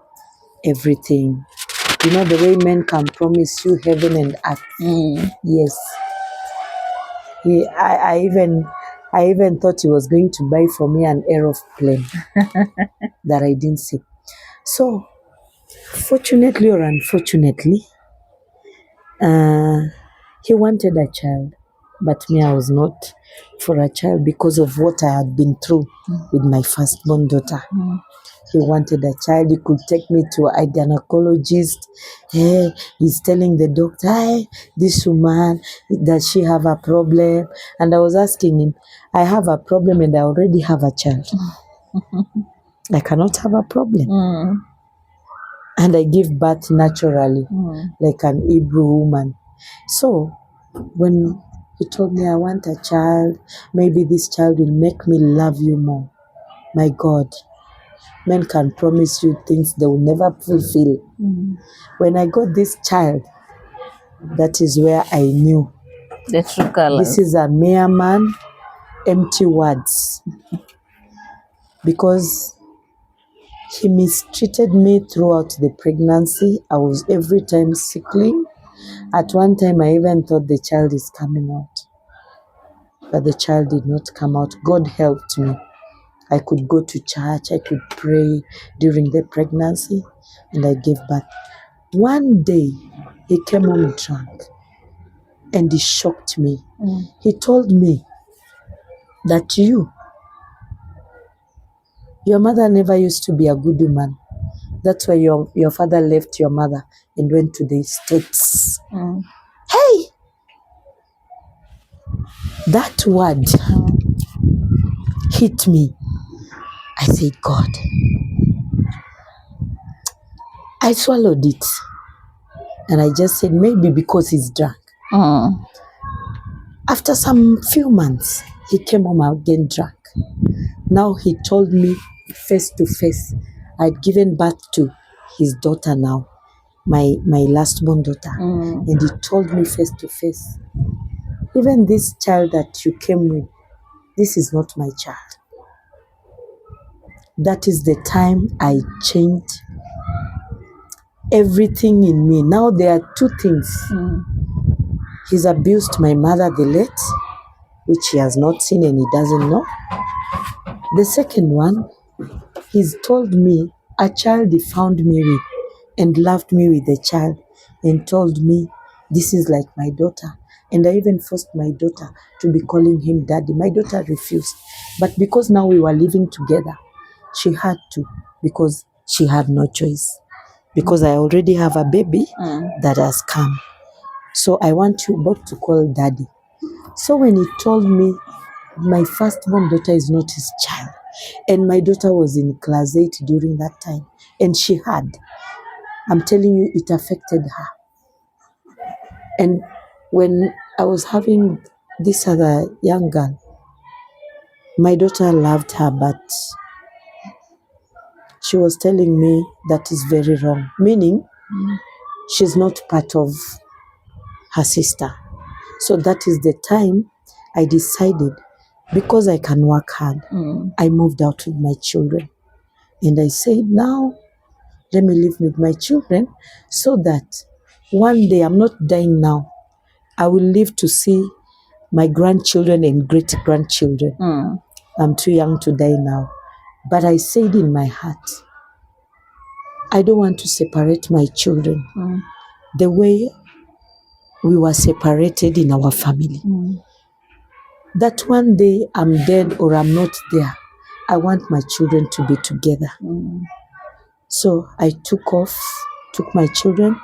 everything. You know the way men can promise you heaven and earth. Yes. I even thought he was going to buy for me an aeroplane that I didn't see. So, fortunately or unfortunately, he wanted a child, but me, I was not for a child because of what I had been through with my firstborn daughter. He wanted a child. He could take me to a gynecologist. Hey, he's telling the doctor, hey, this woman, does she have a problem? And I was asking him, I have a problem and I already have a child. I cannot have a problem. And I give birth naturally, like an Hebrew woman. So, when he told me I want a child, maybe this child will make me love you more. My God. Men can promise you things they will never fulfill. When I got this child, that is where I knew The true colors. this is a mere man, empty words. Because he mistreated me throughout the pregnancy. I was every time sickly. At one time, I even thought the child is coming out. But the child did not come out. God helped me. I could go to church, I could pray during the pregnancy, and I gave birth. One day, he came home drunk, and he shocked me. He told me that your mother never used to be a good woman. That's why your father left your mother and went to the States. Hey! That word hit me. I said, God. I swallowed it. And I just said, maybe because he's drunk. After some few months, he came home again drunk. Now he told me face to face, I'd given birth to his daughter now, my last born daughter. And he told me face to face, even this child that you came with, this is not my child. That is the time I changed everything in me. Now there are two things. He's abused my mother, the late, which he has not seen and he doesn't know. The second one, he's told me a child he found me with and loved me with the child and told me this is like my daughter. And I even forced my daughter to be calling him daddy. My daughter refused. But because now we were living together, she had to because she had no choice. Because I already have a baby that has come. So I want you both to call daddy. So when he told me my firstborn daughter is not his child, and my daughter was in class 8 during that time, and she had, I'm telling you, it affected her. And when I was having this other young girl, my daughter loved her, but she was telling me that is very wrong, meaning she's not part of her sister. So that is the time I decided, because I can work hard, I moved out with my children. And I said, now, let me live with my children so that one day, I'm not dying now, I will live to see my grandchildren and great-grandchildren. I'm too young to die now. But I said in my heart, I don't want to separate my children the way we were separated in our family. That one day I'm dead or I'm not there, I want my children to be together. So I took my children,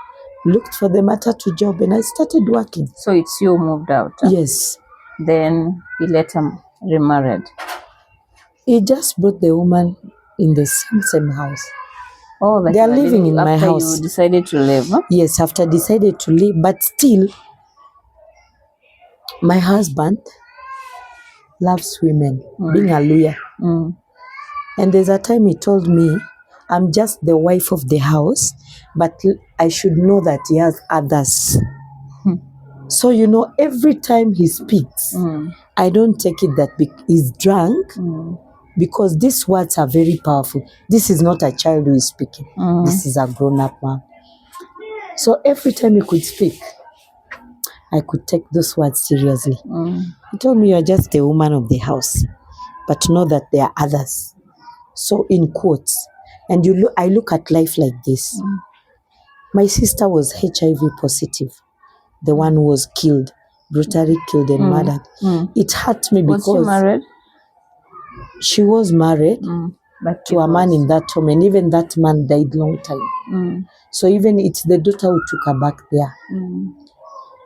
looked for them at a job, and I started working. So it's you moved out. Yes. Then he later remarried. He just brought the woman in the same house. Oh, but They you are were living in my after house. you decided to leave, huh? Yes, after I decided to leave, but still, my husband loves women, being a lawyer. Mm. And there's a time he told me, I'm just the wife of the house, but I should know that he has others. So, you know, every time he speaks, I don't take it that he's drunk, because these words are very powerful. This is not a child who is speaking. This is a grown-up man. So every time he could speak, I could take those words seriously. He told me, you're just the woman of the house, but know that there are others. So in quotes, and I look at life like this. My sister was HIV positive, the one who was killed, brutally killed and murdered. It hurt me Was she because married? she was married But to a man in that home, and even that man died long time. So even it's the daughter who took her back there.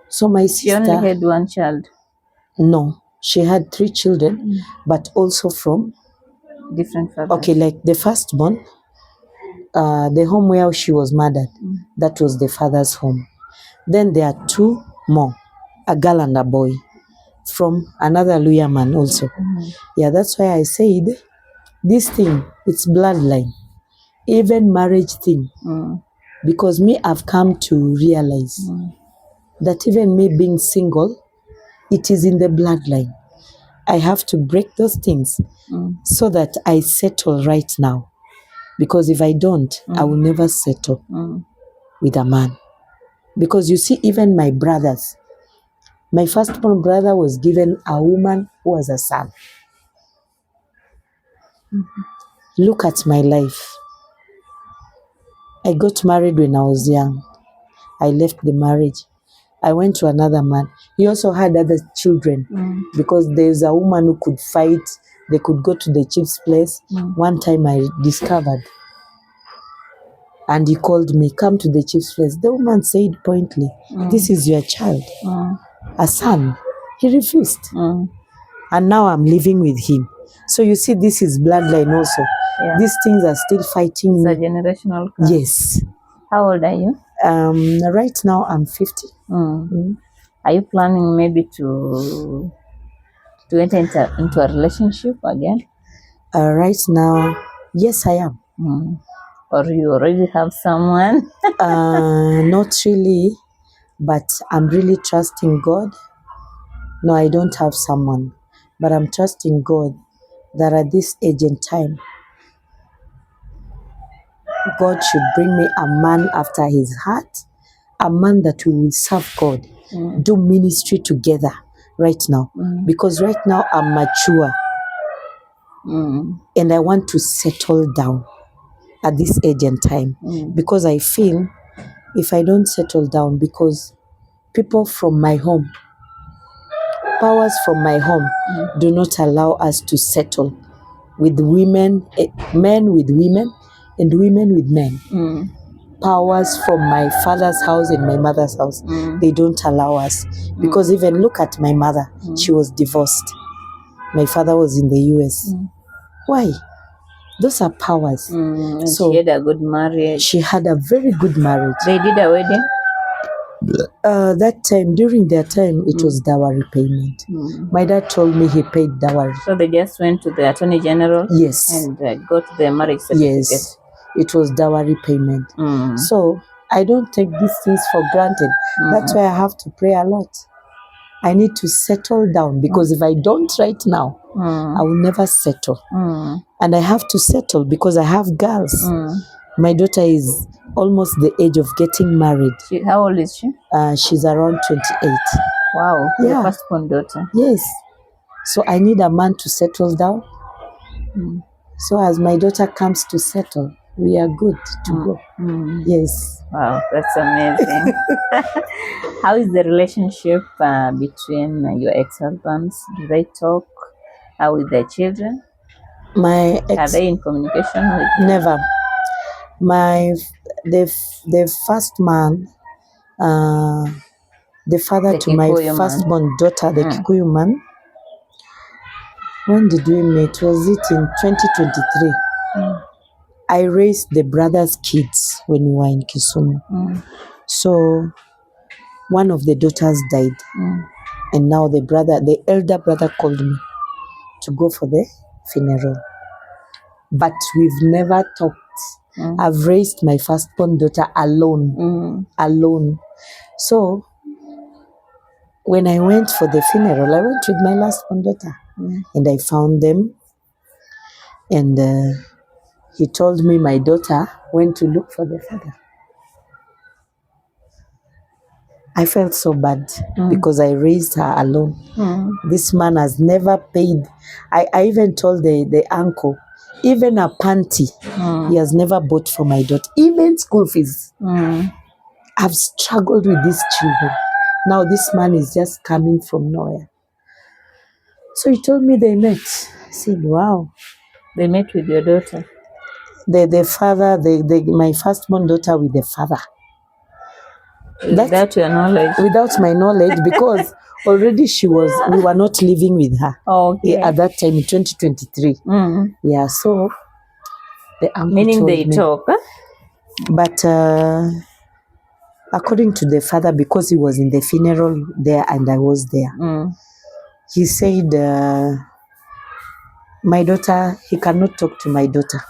So my She only sister, had one child, no, she had 3 children, but also from, different fathers. okay, like the firstborn, the home where she was murdered, that was the father's home. Then there are 2 more, a girl and a boy, from another lawyer man also. Yeah, that's why I said, this thing, it's bloodline, even marriage thing. Because me, I've come to realize that even me being single, it is in the bloodline. I have to break those things so that I settle right now. Because if I don't, I will never settle with a man. Because you see, even my brothers, my firstborn brother was given a woman who was a son. Look at my life. I got married when I was young. I left the marriage. I went to another man. He also had other children because there's a woman who could fight. They could go to the chief's place. One time I discovered, and he called me, come to the chief's place. The woman said pointedly, this is your child, a son. He refused. And now I'm living with him. So you see, this is bloodline also. Yeah. These things are still fighting It's a me. generational curse. Yes. How old are you? Right now I'm 50. Are you planning maybe to enter into a relationship again? Right now, yes, I am. Or you already have someone? Not really, but I'm really trusting God. No, I don't have someone, but I'm trusting God that at this age and time, God should bring me a man after his heart, a man that will serve God, do ministry together right now. Because right now I'm mature and I want to settle down at this age and time. Because I feel if I don't settle down, because people from my home, powers from my home do not allow us to settle with women, men with women, and women with men. Powers from my father's house and my mother's house, they don't allow us. Because even look at my mother, she was divorced. My father was in the US. Why? Those are powers. And So she had a good marriage. she had a very good marriage. They did a wedding? That time, during their time, it was dowry payment. My dad told me he paid dowry. So they just went to the Attorney General? Yes. And got the marriage certificate? Yes, it was dowry payment. So I don't take these things for granted. That's why I have to pray a lot. I need to settle down, because if I don't right now, I will never settle. And I have to settle because I have girls. My daughter is almost the age of getting married. How old is she? She's around 28. Wow, Yeah. your firstborn daughter. Yes. So I need a man to settle down. So as my daughter comes to settle, we are good to go. Yes. Wow, that's amazing. How is the relationship between your ex-husbands? Do they talk? How with their children? My Are ex, they in communication with you? never. The first man, the father The to my Kikuyu man. firstborn daughter, the Kikuyu man. When did we meet? Was it in 2023? I raised the brother's kids when we were in Kisumu. So one of the daughters died. And now the elder brother called me to go for the funeral. But we've never talked. I've raised my firstborn daughter alone. Alone. So when I went for the funeral, I went with my lastborn daughter. And I found them. And he told me my daughter went to look for the father. I felt so bad because I raised her alone. This man has never paid. I even told the uncle, even a panty, he has never bought for my daughter, even school fees. I've struggled with these children. Now this man is just coming from nowhere. So he told me they met. I said, wow. They met with your daughter? The father, my firstborn daughter with the father. Without your knowledge? Without my knowledge, because already we were not living with her. Okay. At that time in 2023. Yeah, so the uncle Meaning told they me. talk? Huh? But according to the father, because he was in the funeral there and I was there, he said, my daughter, he cannot talk to my daughter.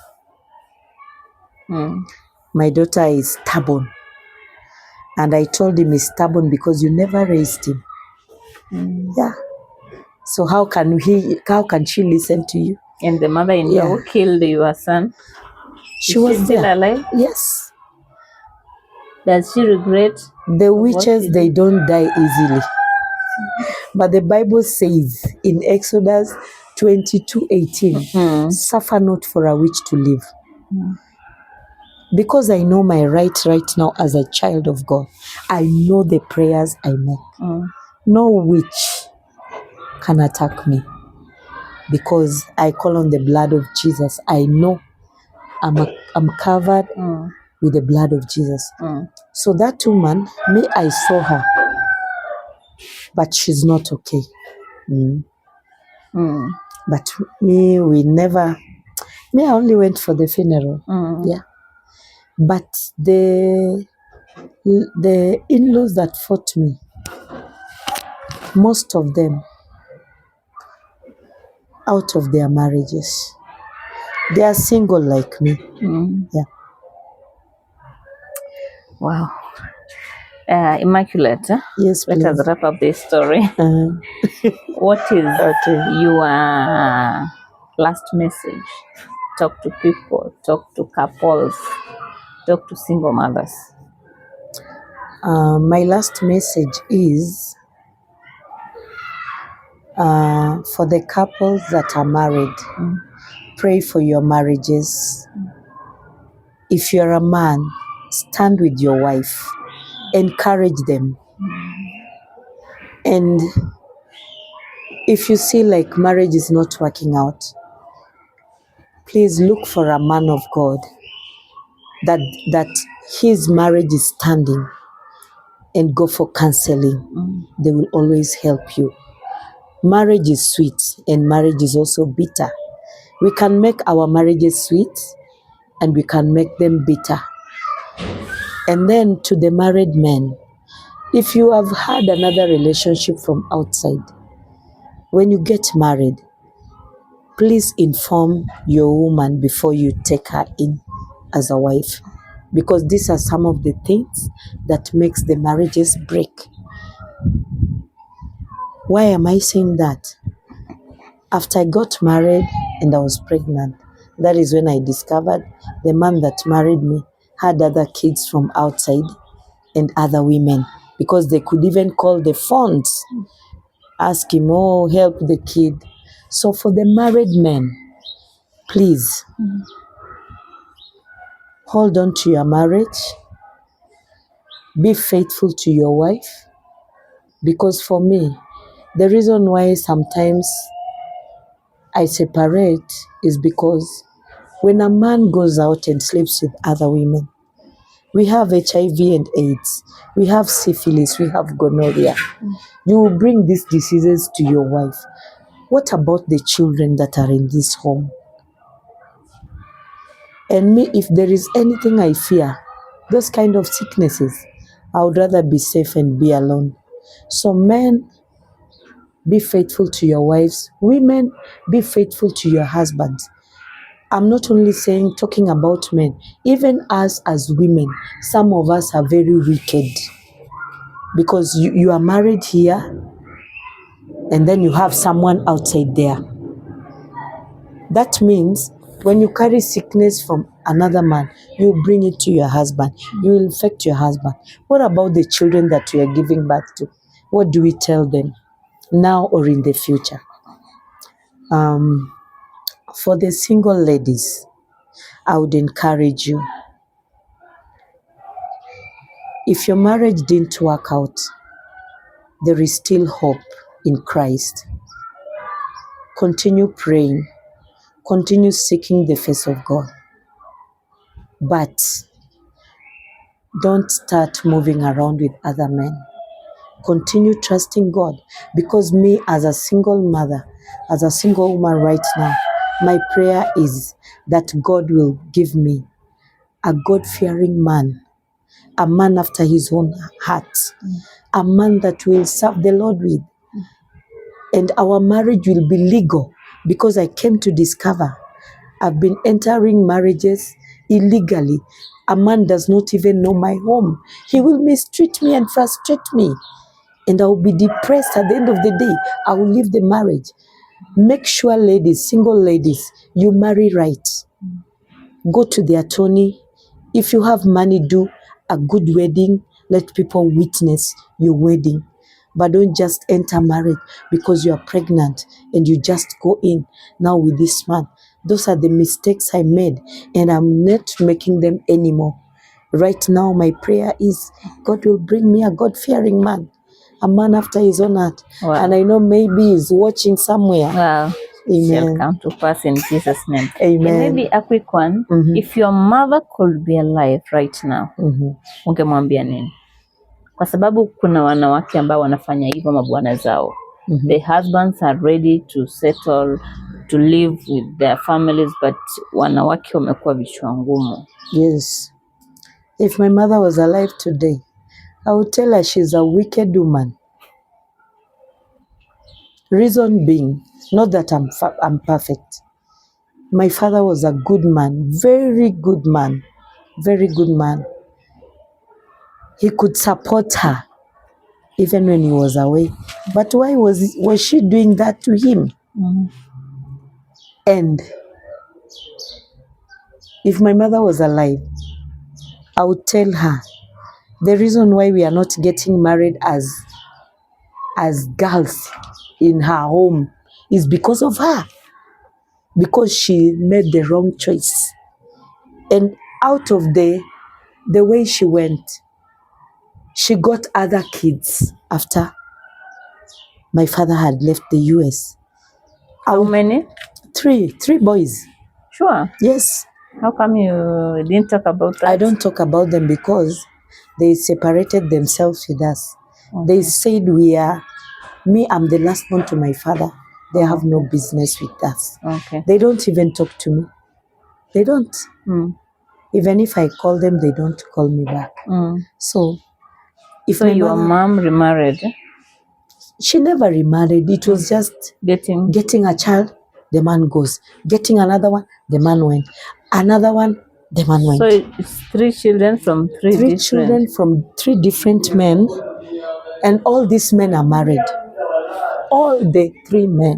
My daughter is stubborn. And I told him he's stubborn because you never raised him. Yeah. So how can she listen to you? And the mother-in-law who killed your son? She was still there. Alive? Yes. Does she regret? The witches, they don't die easily. But the Bible says in Exodus 22:18, suffer not for a witch to live. Because I know my right now as a child of God. I know the prayers I make. No witch can attack me. Because I call on the blood of Jesus. I know I'm covered with the blood of Jesus. So that woman, I saw her, but she's not okay. But we never, I only went for the funeral. Yeah. But the in-laws that fought me, most of them, out of their marriages, they are single like me. Yeah. Wow. Immaculate, yes, let us wrap up this story. What is your last message? Talk to people, talk to couples, talk to single mothers. My last message is for the couples that are married. Pray for your marriages. If you're a man, stand with your wife. Encourage them. And if you see like marriage is not working out, please look for a man of God that his marriage is standing, and go for counseling. They will always help you. Marriage is sweet and marriage is also bitter. We can make our marriages sweet and we can make them bitter. And then to the married men, if you have had another relationship from outside, when you get married, please inform your woman before you take her in as a wife, because these are some of the things that makes the marriages break. Why am I saying that? After I got married and I was pregnant, that is when I discovered the man that married me had other kids from outside and other women, because they could even call the phones, ask him, oh, help the kid. So for the married men, please hold on to your marriage. Be faithful to your wife. Because for me, the reason why sometimes I separate is because when a man goes out and sleeps with other women, we have HIV and AIDS, we have syphilis, we have gonorrhea. You will bring these diseases to your wife. What about the children that are in this home? And me, if there is anything I fear, those kind of sicknesses, I would rather be safe and be alone. So men, be faithful to your wives. Women, be faithful to your husbands. I'm not only saying, talking about men, even us as women, some of us are very wicked because you are married here and then you have someone outside there. That means when you carry sickness from another man, you bring it to your husband. You will infect your husband. What about the children that you are giving birth to? What do we tell them now or in the future? For the single ladies, I would encourage you. If your marriage didn't work out, there is still hope in Christ. Continue praying. Continue seeking the face of God. But don't start moving around with other men. Continue trusting God, because me as a single mother, as a single woman right now, my prayer is that God will give me a God-fearing man, a man after his own heart, a man that will serve the Lord with. And our marriage will be legal, because I came to discover I've been entering marriages illegally. A man does not even know my home. He will mistreat me and frustrate me. And I will be depressed at the end of the day. I will leave the marriage. Make sure, ladies, single ladies, you marry right. Go to the attorney. If you have money, do a good wedding. Let people witness your wedding. But don't just enter marriage because you are pregnant and you just go in now with this man. Those are the mistakes I made, and I'm not making them anymore. Right now, my prayer is God will bring me a God-fearing man, a man after his own heart. Wow. And I know maybe he's watching somewhere. Well, shall Amen. come to pass in Jesus' name. Amen. And maybe a quick one. If your mother could be alive right now, ungemwambia nini? Kwa sababu kuna wanawake ambao wanafanya hivyo mabwana zao. The husbands are ready to settle, to live with their families, but wanawake wamekuwa vichwa ngumu. Yes. If my mother was alive today, I would tell her she's a wicked woman. Reason being, not that I'm perfect. My father was a good man, very good man, very good man. He could support her even when he was away. But why was she doing that to him? And if my mother was alive, I would tell her the reason why we are not getting married as girls in her home is because of her. Because she made the wrong choice. And out of the way she went, she got other kids after my father had left the US. How many? Three boys. Sure. Yes. How come you didn't talk about that? I don't talk about them because they separated themselves with us. They said I'm the last one to my father. They have no business with us. Okay. They don't even talk to me. They don't. Even if I call them, they don't call me back. So, if So my your mother, mom remarried? she never remarried. It was just getting a child, the man goes. Getting another one, the man went. Another one, the man went. So it's 3 children from three children from 3 different men, and all these men are married. All the 3 men.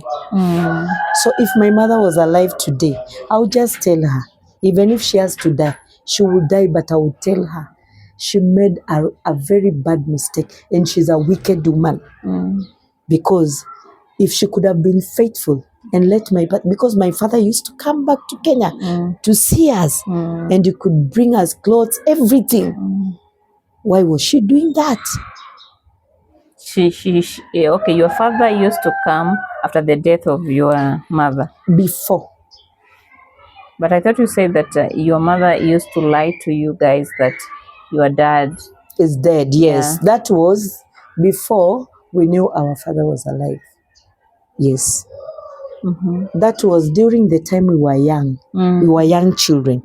So if my mother was alive today, I would just tell her, even if she has to die, she will die, but I would tell her she made a very bad mistake and she's a wicked woman. Because if she could have been faithful and because my father used to come back to Kenya to see us, and he could bring us clothes, everything. Why was she doing that? Okay, your father used to come after the death of your mother. Before. But I thought you said that your mother used to lie to you guys that your dad is dead. Yes, that was before we knew our father was alive. Yes. That was during the time we were young. We were young children.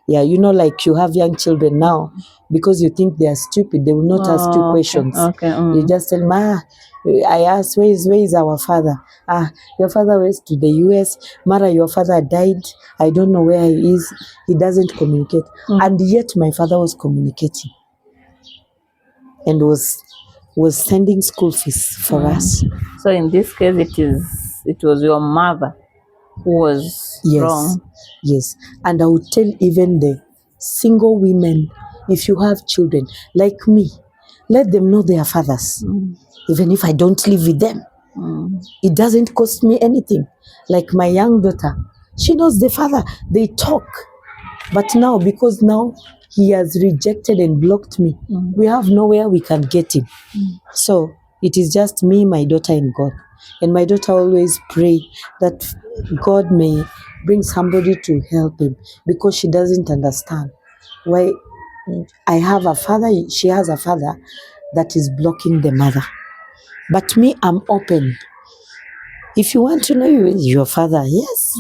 Yeah, you know, like you have young children now, because you think they are stupid, they will not ask you questions. Okay. You just tell them, I asked, where is our father? Your father went to the US. Mara, your father died. I don't know where he is. He doesn't communicate. And yet my father was communicating and was sending school fees for us. So in this case, it was your mother who was wrong. Yes. And I would tell even the single women, if you have children like me, let them know their fathers. Even if I don't live with them, it doesn't cost me anything. Like my young daughter, she knows the father. They talk. But now, because now he has rejected and blocked me, we have nowhere we can get him. So it is just me, my daughter, and God. And my daughter always pray that God may bring somebody to help him, because she doesn't understand why I have a father, she has a father that is blocking the mother. But me, I'm open. If you want to know your father, yes.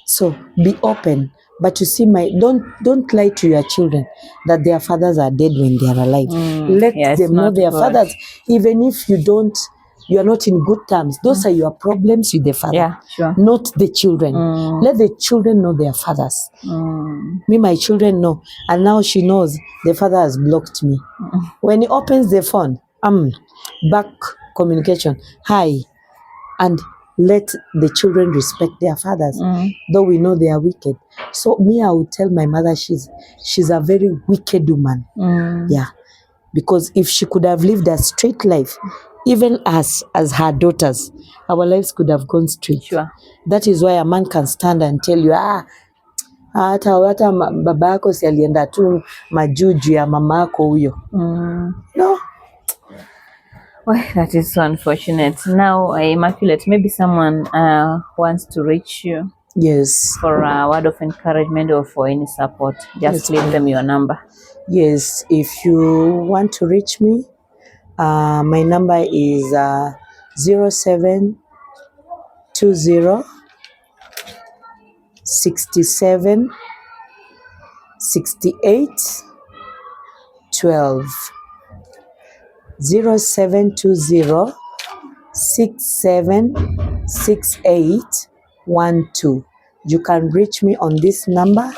So be open. But you see, don't lie to your children that their fathers are dead when they are alive. Let them know their fathers, even if you are not in good terms. Those are your problems with the father, not the children. Let the children know their fathers. Me, my children know, and now she knows the father has blocked me. When he opens the phone, back communication, hi, and let the children respect their fathers, though we know they are wicked. So me, I would tell my mother she's a very wicked woman. Yeah, because if she could have lived a straight life, even as her daughters, our lives could have gone straight. That is why a man can stand and tell you, hata baba yako si alienda tu majuju ya mama yako huyo. No. Well, that is so unfortunate. Now, Immaculate, maybe someone wants to reach you. Yes. For a word of encouragement or for any support, just leave them your number. Yes, if you want to reach me, my number is 0720 67 68 12. 0720 67 68 12. You can reach me on this number.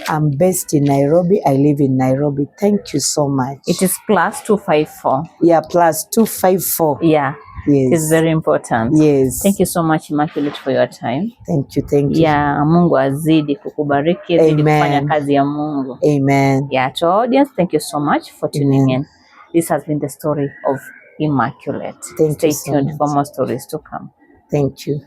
I'm based in Nairobi. I live in Nairobi. Thank you so much. It is +254. Yeah, +254. Yeah. Yes. It is very important. Yes. Thank you so much, Immaculate, for your time. Thank you. Yeah, Mungu azidi kukubariki, azidi kufanya kazi ya Mungu. Amen. Yeah, to our audience, thank you so much for tuning in. This has been the story of Immaculate. Stay tuned for more stories to come. Thank you.